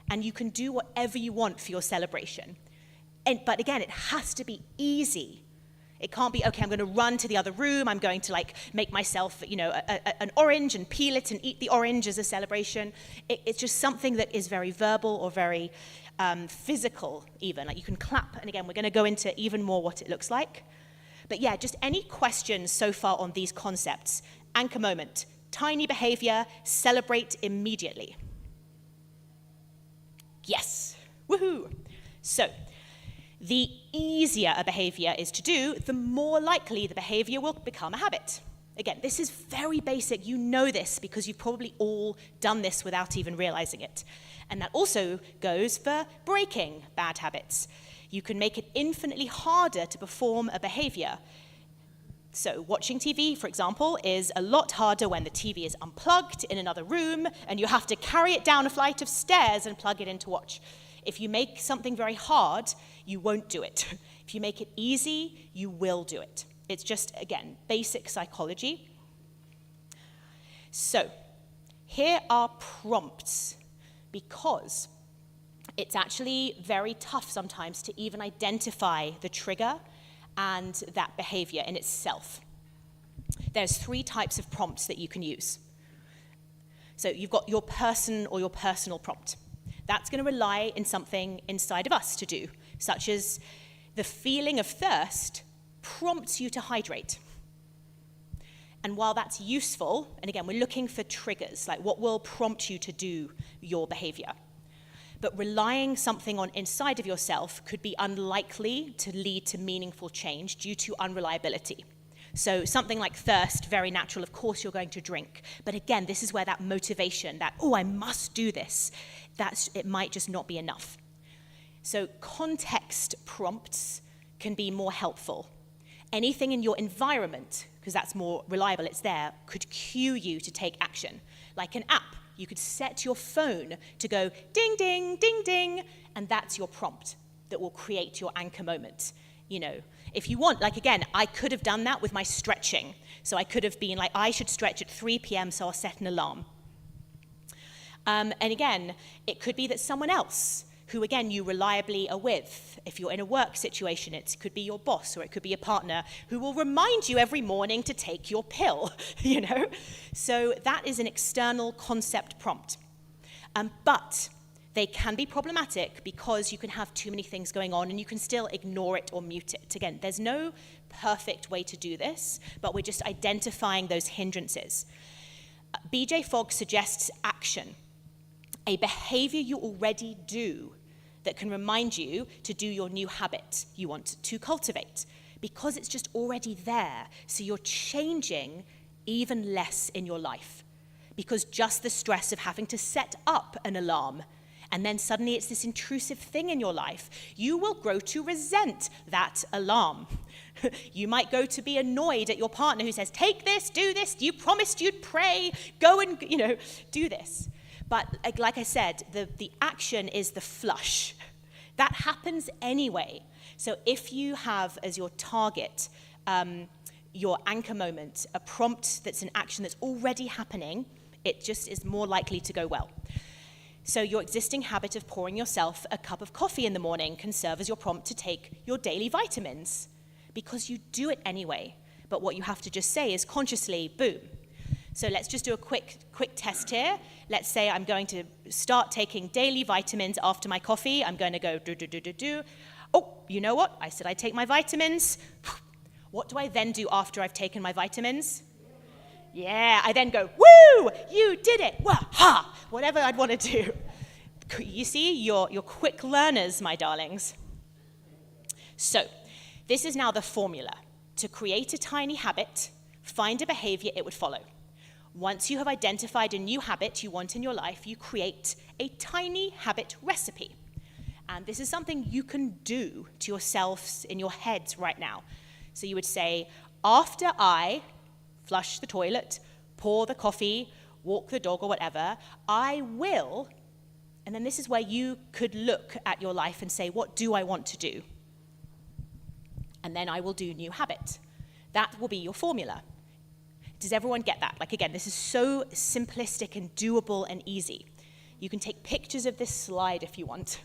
And you can do whatever you want for your celebration. But again, it has to be easy. It can't be, okay, I'm going to run to the other room, I'm going to make myself, an orange and peel it and eat the orange as a celebration. It's just something that is very verbal or very physical even. Like, you can clap, and again, we're going to go into even more what it looks like. But yeah, just any questions so far on these concepts? Anchor moment, tiny behavior, celebrate immediately. Yes, woohoo. So, the easier a behavior is to do, the more likely the behavior will become a habit. Again, this is very basic. You know this because you've probably all done this without even realizing it. And that also goes for breaking bad habits. You can make it infinitely harder to perform a behavior. So watching TV, for example, is a lot harder when the TV is unplugged in another room and you have to carry it down a flight of stairs and plug it in to watch. If you make something very hard, you won't do it. If you make it easy, you will do it. It's just, again, basic psychology. So here are prompts, because it's actually very tough sometimes to even identify the trigger and that behavior in itself. There's 3 types of prompts that you can use. So you've got your person or your personal prompt. That's going to rely on something inside of us to do, such as the feeling of thirst prompts you to hydrate. And while that's useful, and again, we're looking for triggers, like what will prompt you to do your behavior. But relying something on inside of yourself could be unlikely to lead to meaningful change due to unreliability. So something like thirst, very natural, of course you're going to drink. But again, this is where that motivation, that, oh, I must do this, it might just not be enough. So context prompts can be more helpful. Anything in your environment, because that's more reliable, it's there, could cue you to take action. Like an app, you could set your phone to go ding, ding, ding, ding, and that's your prompt that will create your anchor moment. You know, if you want, like again, I could have done that with my stretching. So I could have been like, I should stretch at 3 p.m., so I'll set an alarm. And again, it could be that someone else who, again, you reliably are with, if you're in a work situation, it could be your boss or it could be a partner who will remind you every morning to take your pill, you know? So that is an external concept prompt. But they can be problematic because you can have too many things going on and you can still ignore it or mute it. Again, there's no perfect way to do this, but we're just identifying those hindrances. BJ Fogg suggests action, a behavior you already do that can remind you to do your new habit you want to cultivate, because it's just already there. So you're changing even less in your life, because just the stress of having to set up an alarm and then suddenly it's this intrusive thing in your life, you will grow to resent that alarm. You might go to be annoyed at your partner who says, take this, do this, you promised you'd pray, go and, you know, do this. But like I said, the action is the flush. That happens anyway. So if you have as your target, your anchor moment, a prompt that's an action that's already happening, it just is more likely to go well. So your existing habit of pouring yourself a cup of coffee in the morning can serve as your prompt to take your daily vitamins, because you do it anyway. But what you have to just say is consciously, boom. So let's just do a quick test here. Let's say I'm going to start taking daily vitamins after my coffee. I'm going to go do. Oh, you know what? I said I'd take my vitamins. What do I then do after I've taken my vitamins? Yeah, I then go, woo, you did it, wah, ha, whatever I'd want to do. You see, you're quick learners, my darlings. So, this is now the formula. To create a tiny habit, find a behavior it would follow. Once you have identified a new habit you want in your life, you create a tiny habit recipe. And this is something you can do to yourselves in your heads right now. So you would say, after I flush the toilet, pour the coffee, walk the dog or whatever, I will, and then this is where you could look at your life and say, what do I want to do? And then I will do new habit. That will be your formula. Does everyone get that? Like again, this is so simplistic and doable and easy. You can take pictures of this slide if you want.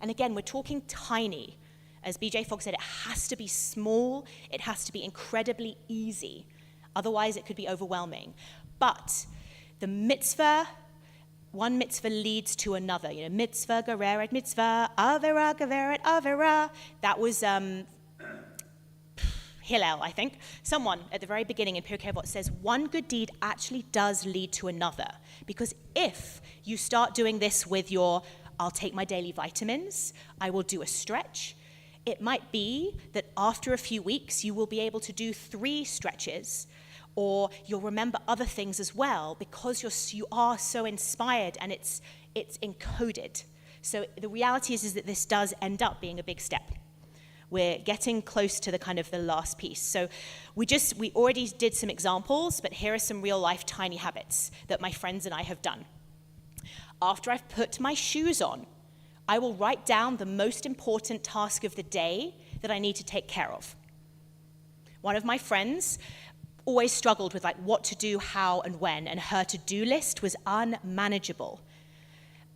And again, we're talking tiny. As BJ Fogg said, it has to be small, it has to be incredibly easy. Otherwise, it could be overwhelming. But the mitzvah, one mitzvah leads to another. You know, mitzvah, gereret, mitzvah, avera, gereret, avera. That was Hillel, I think. Someone at the very beginning in Pirkei Avot says one good deed actually does lead to another. Because if you start doing this with your, I'll take my daily vitamins, I will do a stretch, it might be that after a few weeks, you will be able to do 3 stretches, or you'll remember other things as well because you are so inspired and it's encoded. So the reality is that this does end up being a big step. We're getting close to the kind of the last piece. So we already did some examples, but here are some real life tiny habits that my friends and I have done. After I've put my shoes on, I will write down the most important task of the day that I need to take care of. One of my friends always struggled with like what to do, how, and when, and her to-do list was unmanageable.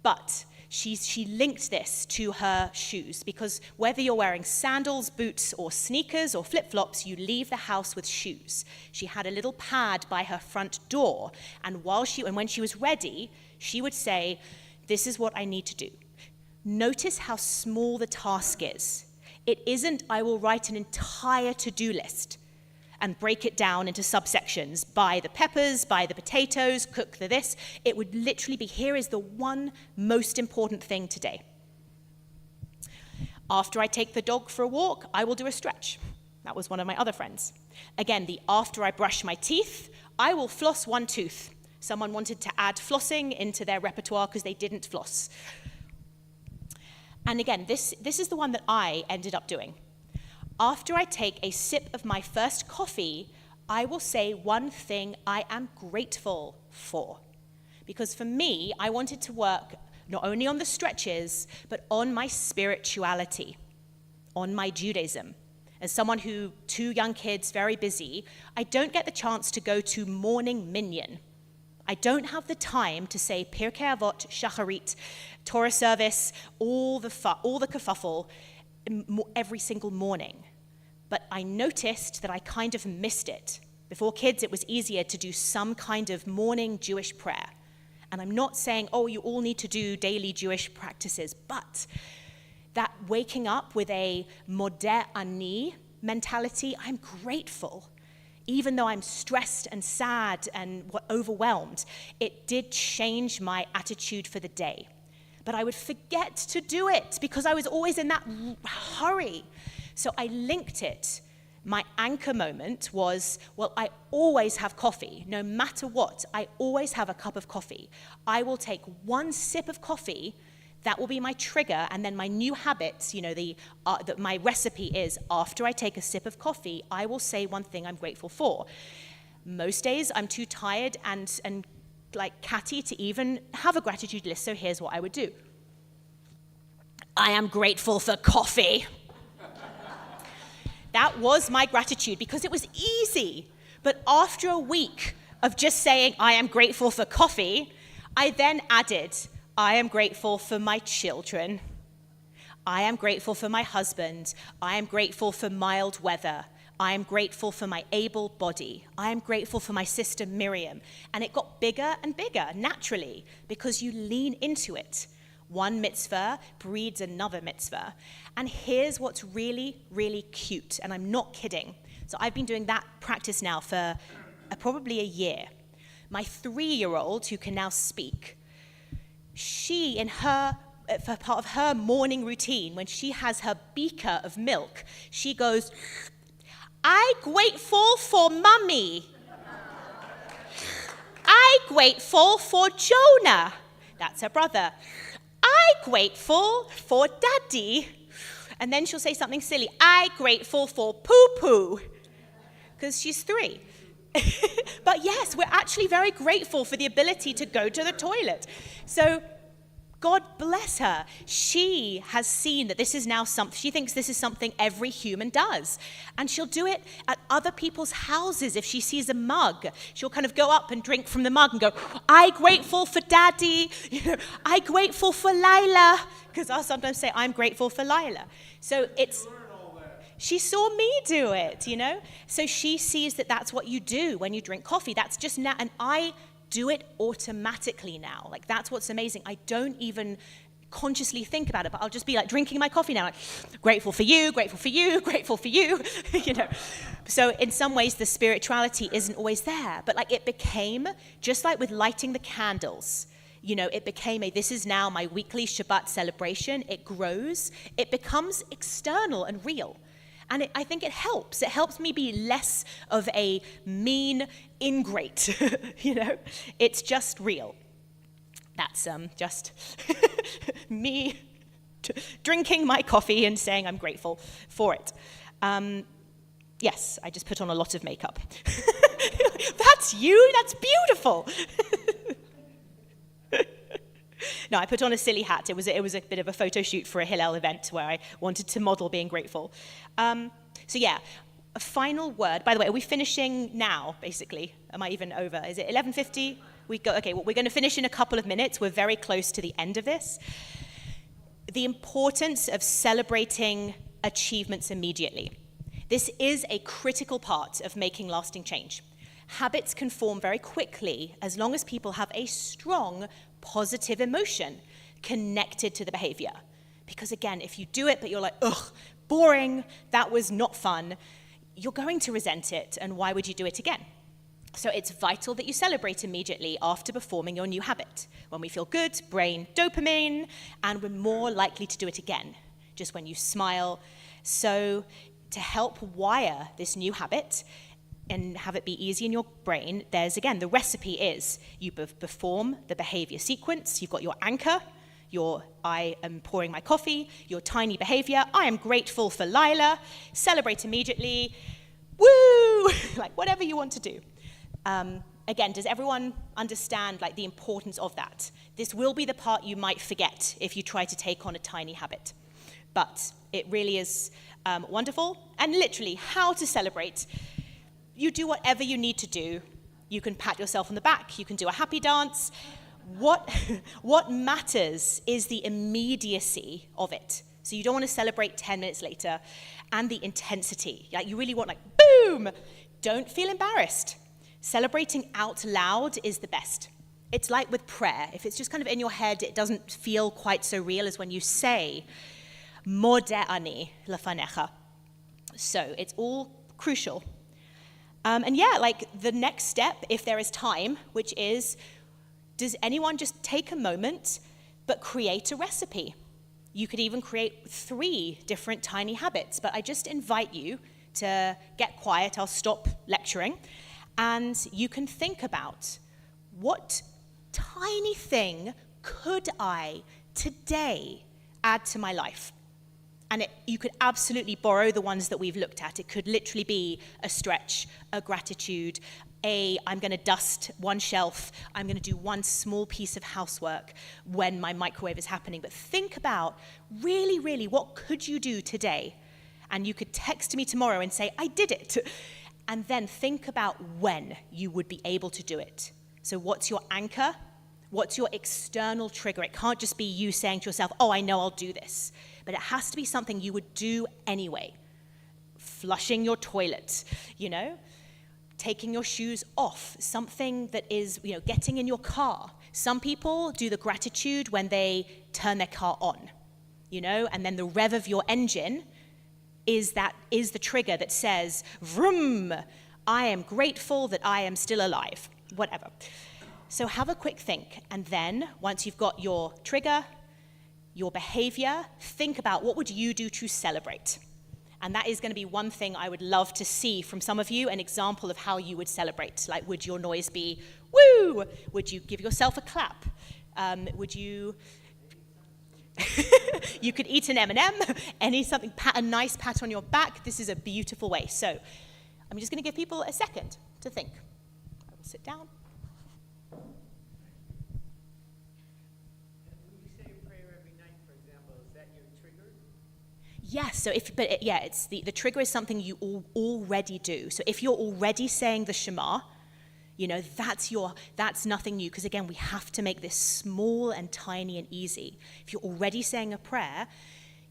But she linked this to her shoes, because whether you're wearing sandals, boots, or sneakers, or flip-flops, you leave the house with shoes. She had a little pad by her front door, and when she was ready, she would say, "This is what I need to do." Notice how small the task is. It isn't, I will write an entire to-do list and break it down into subsections. Buy the peppers, buy the potatoes, cook the this. It would literally be, here is the one most important thing today. After I take the dog for a walk, I will do a stretch. That was one of my other friends. Again, after I brush my teeth, I will floss one tooth. Someone wanted to add flossing into their repertoire because they didn't floss. And again, this is the one that I ended up doing. After I take a sip of my first coffee, I will say one thing I am grateful for. Because for me, I wanted to work not only on the stretches, but on my spirituality, on my Judaism. As someone who, 2 young kids, very busy, I don't get the chance to go to morning minyan. I don't have the time to say Pirkei Avot, Shacharit, Torah service, all the kerfuffle every single morning. But I noticed that I kind of missed it. Before kids, it was easier to do some kind of morning Jewish prayer. And I'm not saying, oh, you all need to do daily Jewish practices, but that waking up with a modeh ani mentality, I'm grateful. Even though I'm stressed and sad and overwhelmed, it did change my attitude for the day. But I would forget to do it because I was always in that hurry. So I linked it. My anchor moment was, well, I always have coffee. No matter what, I always have a cup of coffee. I will take 1 sip of coffee. That will be my trigger, and then my new habit, my recipe is after I take a sip of coffee, I will say one thing I'm grateful for. Most days I'm too tired and like catty to even have a gratitude list, so here's what I would do. I am grateful for coffee. That was my gratitude because it was easy. But after a week of just saying I am grateful for coffee, I then added, I am grateful for my children. I am grateful for my husband. I am grateful for mild weather. I am grateful for my able body. I am grateful for my sister Miriam. And it got bigger and bigger naturally because you lean into it. One mitzvah breeds another mitzvah. And here's what's really, really cute, and I'm not kidding. So I've been doing that practice now for probably a year. My 3-year-old, who can now speak, she, for part of her morning routine, when she has her beaker of milk, she goes, I grateful for mummy. I grateful for Jonah. That's her brother. I grateful for daddy. And then she'll say something silly. I grateful for poo-poo. Because she's 3. But yes, we're actually very grateful for the ability to go to the toilet. So God bless her. She has seen that this is now something, she thinks this is something every human does. And she'll do it at other people's houses. If she sees a mug, she'll kind of go up and drink from the mug and go, I grateful for daddy. I grateful for Lila. Because I'll sometimes say, I'm grateful for Lila. So it's, she saw me do it, So she sees that that's what you do when you drink coffee. That's just now, and I do it automatically now. Like, that's what's amazing. I don't even consciously think about it, but I'll just be like drinking my coffee now, like, grateful for you, grateful for you, grateful for you, So in some ways, the spirituality isn't always there, but like it became, just like with lighting the candles, it became this is now my weekly Shabbat celebration. It grows. It becomes external and real. And I think it helps. It helps me be less of a mean ingrate, It's just real. That's just me drinking my coffee and saying I'm grateful for it. Yes, I just put on a lot of makeup. That's you? That's beautiful. No, I put on a silly hat. It was a bit of a photo shoot for a Hillel event where I wanted to model being grateful. So yeah, a final word. By the way, are we finishing now, basically? Am I even over? Is it 11:50? Okay, well, we're going to finish in a couple of minutes. We're very close to the end of this. The importance of celebrating achievements immediately. This is a critical part of making lasting change. Habits can form very quickly as long as people have a strong positive emotion connected to the behavior. Because again, if you do it, but you're like, ugh, boring, that was not fun, you're going to resent it, and why would you do it again? So it's vital that you celebrate immediately after performing your new habit. When we feel good, brain dopamine, and we're more likely to do it again, just when you smile. So to help wire this new habit, and have it be easy in your brain, there's, again, the recipe is you perform the behavior sequence. You've got your anchor, your I am pouring my coffee, your tiny behavior, I am grateful for Lila, celebrate immediately, woo, like whatever you want to do. Again, does everyone understand like the importance of that? This will be the part you might forget if you try to take on a tiny habit. But it really is wonderful. And literally, how to celebrate. You do whatever you need to do. You can pat yourself on the back. You can do a happy dance. What matters is the immediacy of it. So you don't want to celebrate 10 minutes later. And the intensity. Like you really want like, boom! Don't feel embarrassed. Celebrating out loud is the best. It's like with prayer. If it's just kind of in your head, it doesn't feel quite so real as when you say, Modeh ani lefanecha. So it's all crucial. And yeah, like the next step, if there is time, which is, does anyone just take a moment but create a recipe? You could even create 3 different tiny habits, but I just invite you to get quiet. I'll stop lecturing. And you can think about, what tiny thing could I today add to my life? And you could absolutely borrow the ones that we've looked at. It could literally be a stretch, a gratitude, I'm going to dust one shelf, I'm going to do one small piece of housework when my microwave is happening. But think about, really, really, what could you do today? And you could text me tomorrow and say, I did it. And then think about when you would be able to do it. So what's your anchor? What's your external trigger? It can't just be you saying to yourself, oh, I know I'll do this. But it has to be something you would do anyway. Flushing your toilet, taking your shoes off, something that is, getting in your car. Some people do the gratitude when they turn their car on, and then the rev of your engine is the trigger that says, vroom, I am grateful that I am still alive, whatever. So have a quick think, and then once you've got your trigger, your behavior, think about what would you do to celebrate. And that is going to be one thing I would love to see from some of you, an example of how you would celebrate. Like, would your noise be, woo? Would you give yourself a clap? Would you... You could eat an M&M, something, a nice pat on your back. This is a beautiful way. So I'm just going to give people a second to think. I will sit down. When you say a prayer every night, for example, is that your trigger? Yes, it's the trigger is something you already do. So if you're already saying the Shema, that's nothing new, because again, we have to make this small and tiny and easy. If you're already saying a prayer,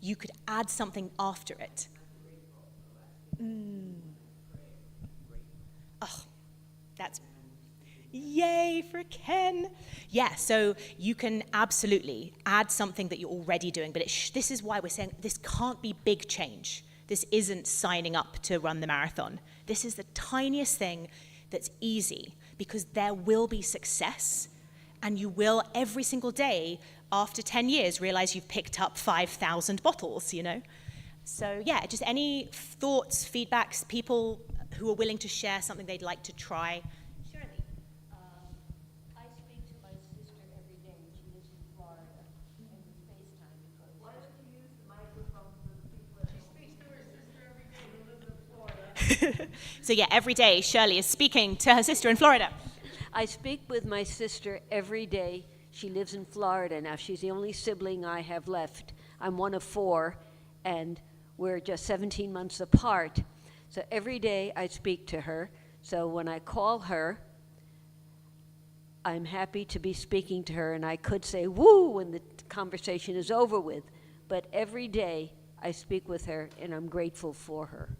you could add something after it. Oh, that's yay for Ken. Yeah, so you can absolutely add something that you're already doing, but this is why we're saying this can't be big change. This isn't signing up to run the marathon. This is the tiniest thing that's easy, because there will be success, and you will every single day after 10 years realize you've picked up 5,000 bottles, So yeah, just any thoughts, feedbacks, people who are willing to share something they'd like to try. Shirley. I speak to my sister every day, and she lives in Florida, and we FaceTime because... Why don't you use the microphone for the people at home? She speaks to her sister every day who lives in Florida. So yeah, every day Shirley is speaking to her sister in Florida. I speak with my sister every day. She lives in Florida now. She's the only sibling I have left. I'm one of 4, and we're just 17 months apart. So every day I speak to her. So when I call her, I'm happy to be speaking to her, and I could say woo when the conversation is over with. But every day I speak with her, and I'm grateful for her.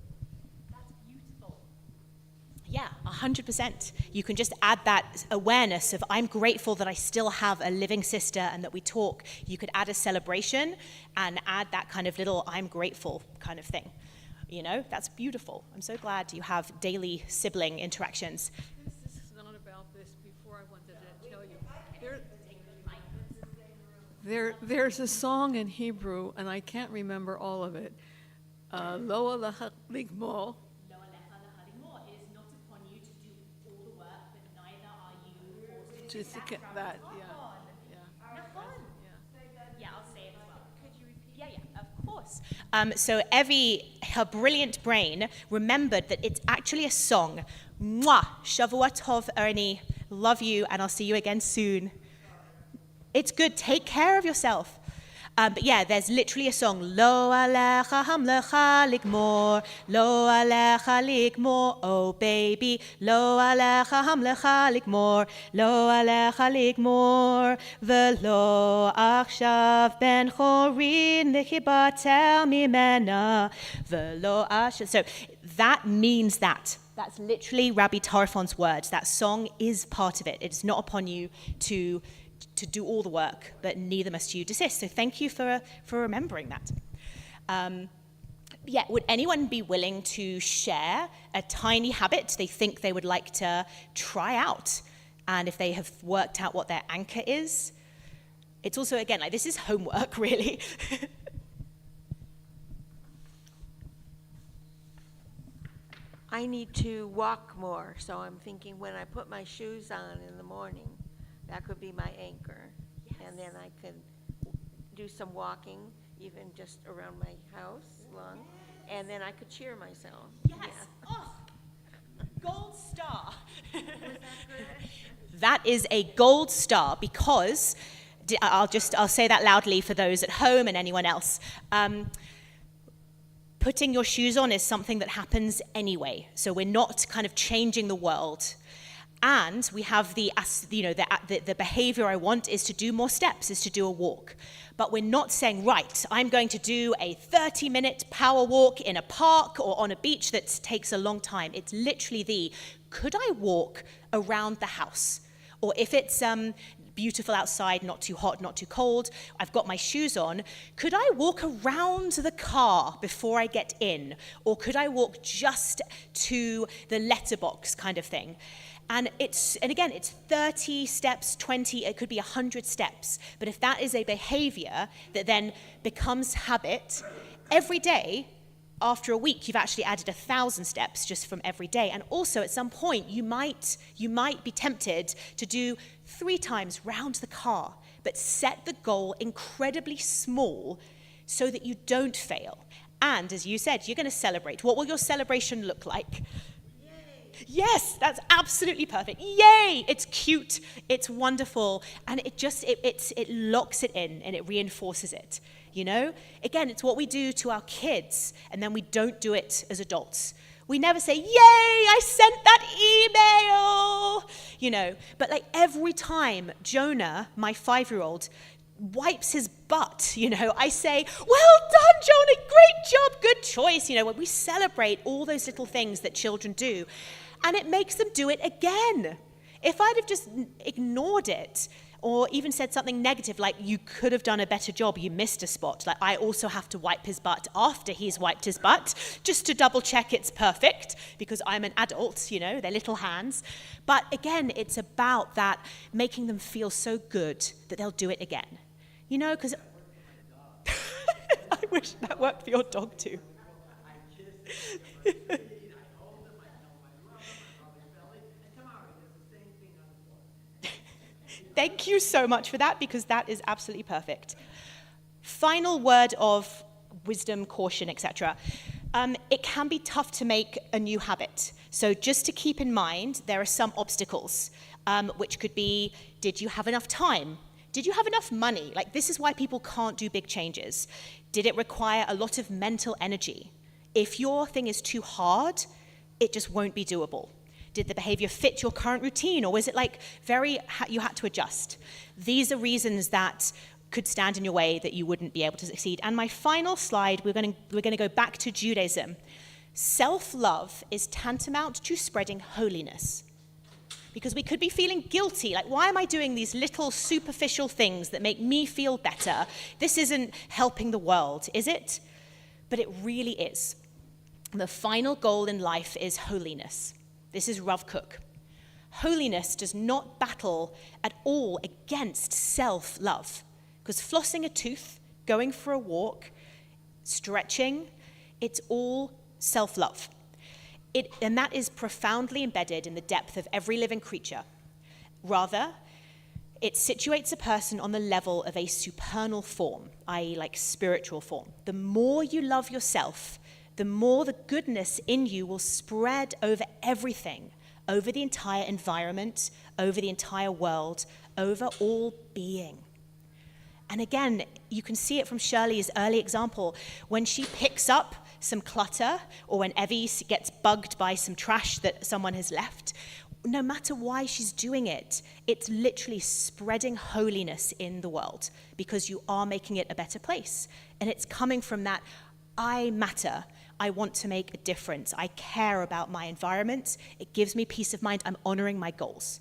Yeah, 100%. You can just add that awareness of, I'm grateful that I still have a living sister and that we talk. You could add a celebration and add that kind of little I'm grateful kind of thing. That's beautiful. I'm so glad you have daily sibling interactions. This is not about this. Before I wanted to tell you. There's a song in Hebrew, and I can't remember all of it. Lo alecha ligmor. Just to get that, yeah. Yeah, I'll say it as well. Could you repeat? Yeah, of course. So every her brilliant brain remembered that it's actually a song. Mwah, Shavua Tov, Ernie. Love you, and I'll see you again soon. It's good. Take care of yourself. But yeah, there's literally a song. Lo alecha hamlecha ligmor, lo alecha ligmor, oh baby. Lo alecha hamlecha ligmor, lo alecha ligmor. Velo achshav ben chorin lichibatel mimena. Velo achshav. So that means that. That's literally Rabbi Tarfon's words. That song is part of it. It's not upon you to do all the work, but neither must you desist. So thank you for remembering that. Yeah, would anyone be willing to share a tiny habit they think they would like to try out? And if they have worked out what their anchor is? It's also, again, like this is homework, really. I need to walk more, so I'm thinking when I put my shoes on in the morning, that could be my anchor. Yes. And then I could do some walking, even just around my house long, and then I could cheer myself. Yes. Yeah. Oh, gold star. That is a gold star because, I'll say that loudly for those at home and anyone else. Putting your shoes on is something that happens anyway. So we're not kind of changing the world. And we have the behavior I want is to do more steps, is to do a walk. But we're not saying, right, I'm going to do a 30-minute power walk in a park or on a beach that takes a long time. It's literally could I walk around the house? Or if it's beautiful outside, not too hot, not too cold, I've got my shoes on, could I walk around the car before I get in? Or could I walk just to the letterbox kind of thing? And again, it's 30 steps, 20, it could be 100 steps. But if that is a behavior that then becomes habit, every day, after a week, you've actually added 1,000 steps just from every day. And also, at some point, you might be tempted to do 3 times round the car, but set the goal incredibly small so that you don't fail. And as you said, you're going to celebrate. What will your celebration look like? Yes, that's absolutely perfect. Yay! It's cute, it's wonderful, and it locks it in and it reinforces it. You know? Again, it's what we do to our kids, and then we don't do it as adults. We never say, yay, I sent that email! You know, but like every time Jonah, my 5-year-old, wipes his butt, you know, I say, well done, Jonah, great job, good choice. You know, when we celebrate all those little things that children do, and it makes them do it again. If I'd have just ignored it, or even said something negative like, you could have done a better job, you missed a spot. Like, I also have to wipe his butt after he's wiped his butt, just to double check it's perfect, because I'm an adult, you know, they're little hands. But again, it's about that, making them feel so good that they'll do it again. You know, because I wish that worked for your dog too. Thank you so much for that, because that is absolutely perfect. Final word of wisdom, caution, etc. It can be tough to make a new habit. So just to keep in mind, there are some obstacles, which could be, did you have enough time? Did you have enough money? Like, this is why people can't do big changes. Did it require a lot of mental energy? If your thing is too hard, it just won't be doable. Did the behavior fit your current routine, or was it like you had to adjust? These are reasons that could stand in your way that you wouldn't be able to succeed. And my final slide, we're going to go back to Judaism. Self-love is tantamount to spreading holiness. Because we could be feeling guilty, like, why am I doing these little superficial things that make me feel better? This isn't helping the world, is it? But it really is. The final goal in life is holiness. This is Rav Kook. Holiness does not battle at all against self-love. Because flossing a tooth, going for a walk, stretching, it's all self-love. And that is profoundly embedded in the depth of every living creature. Rather, it situates a person on the level of a supernal form, i.e. like spiritual form. The more you love yourself, the more the goodness in you will spread over everything, over the entire environment, over the entire world, over all being. And again, you can see it from Shirley's early example. When she picks up some clutter, or when Evie gets bugged by some trash that someone has left, no matter why she's doing it, it's literally spreading holiness in the world because you are making it a better place. And it's coming from that, I matter. I want to make a difference. I care about my environment. It gives me peace of mind. I'm honoring my goals.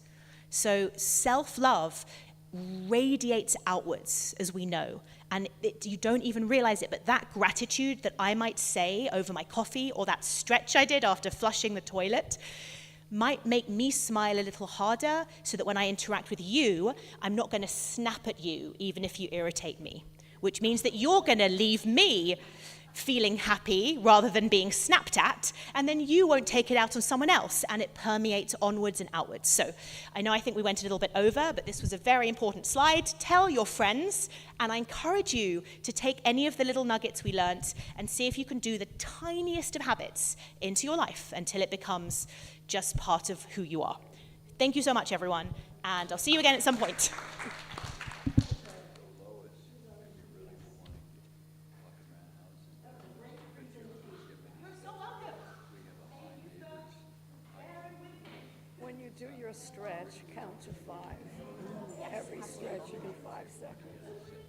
So self-love radiates outwards, as we know. And you don't even realize it, but that gratitude that I might say over my coffee or that stretch I did after flushing the toilet might make me smile a little harder so that when I interact with you, I'm not going to snap at you even if you irritate me, which means that you're going to leave me feeling happy rather than being snapped at, and then you won't take it out on someone else, and it permeates onwards and outwards. So I think we went a little bit over, but this was a very important slide. Tell your friends, and I encourage you to take any of the little nuggets we learnt and see if you can do the tiniest of habits into your life until it becomes just part of who you are. Thank you so much, everyone, and I'll see you again at some point. When you do your stretch, count to 5. Every stretch should be 5 seconds.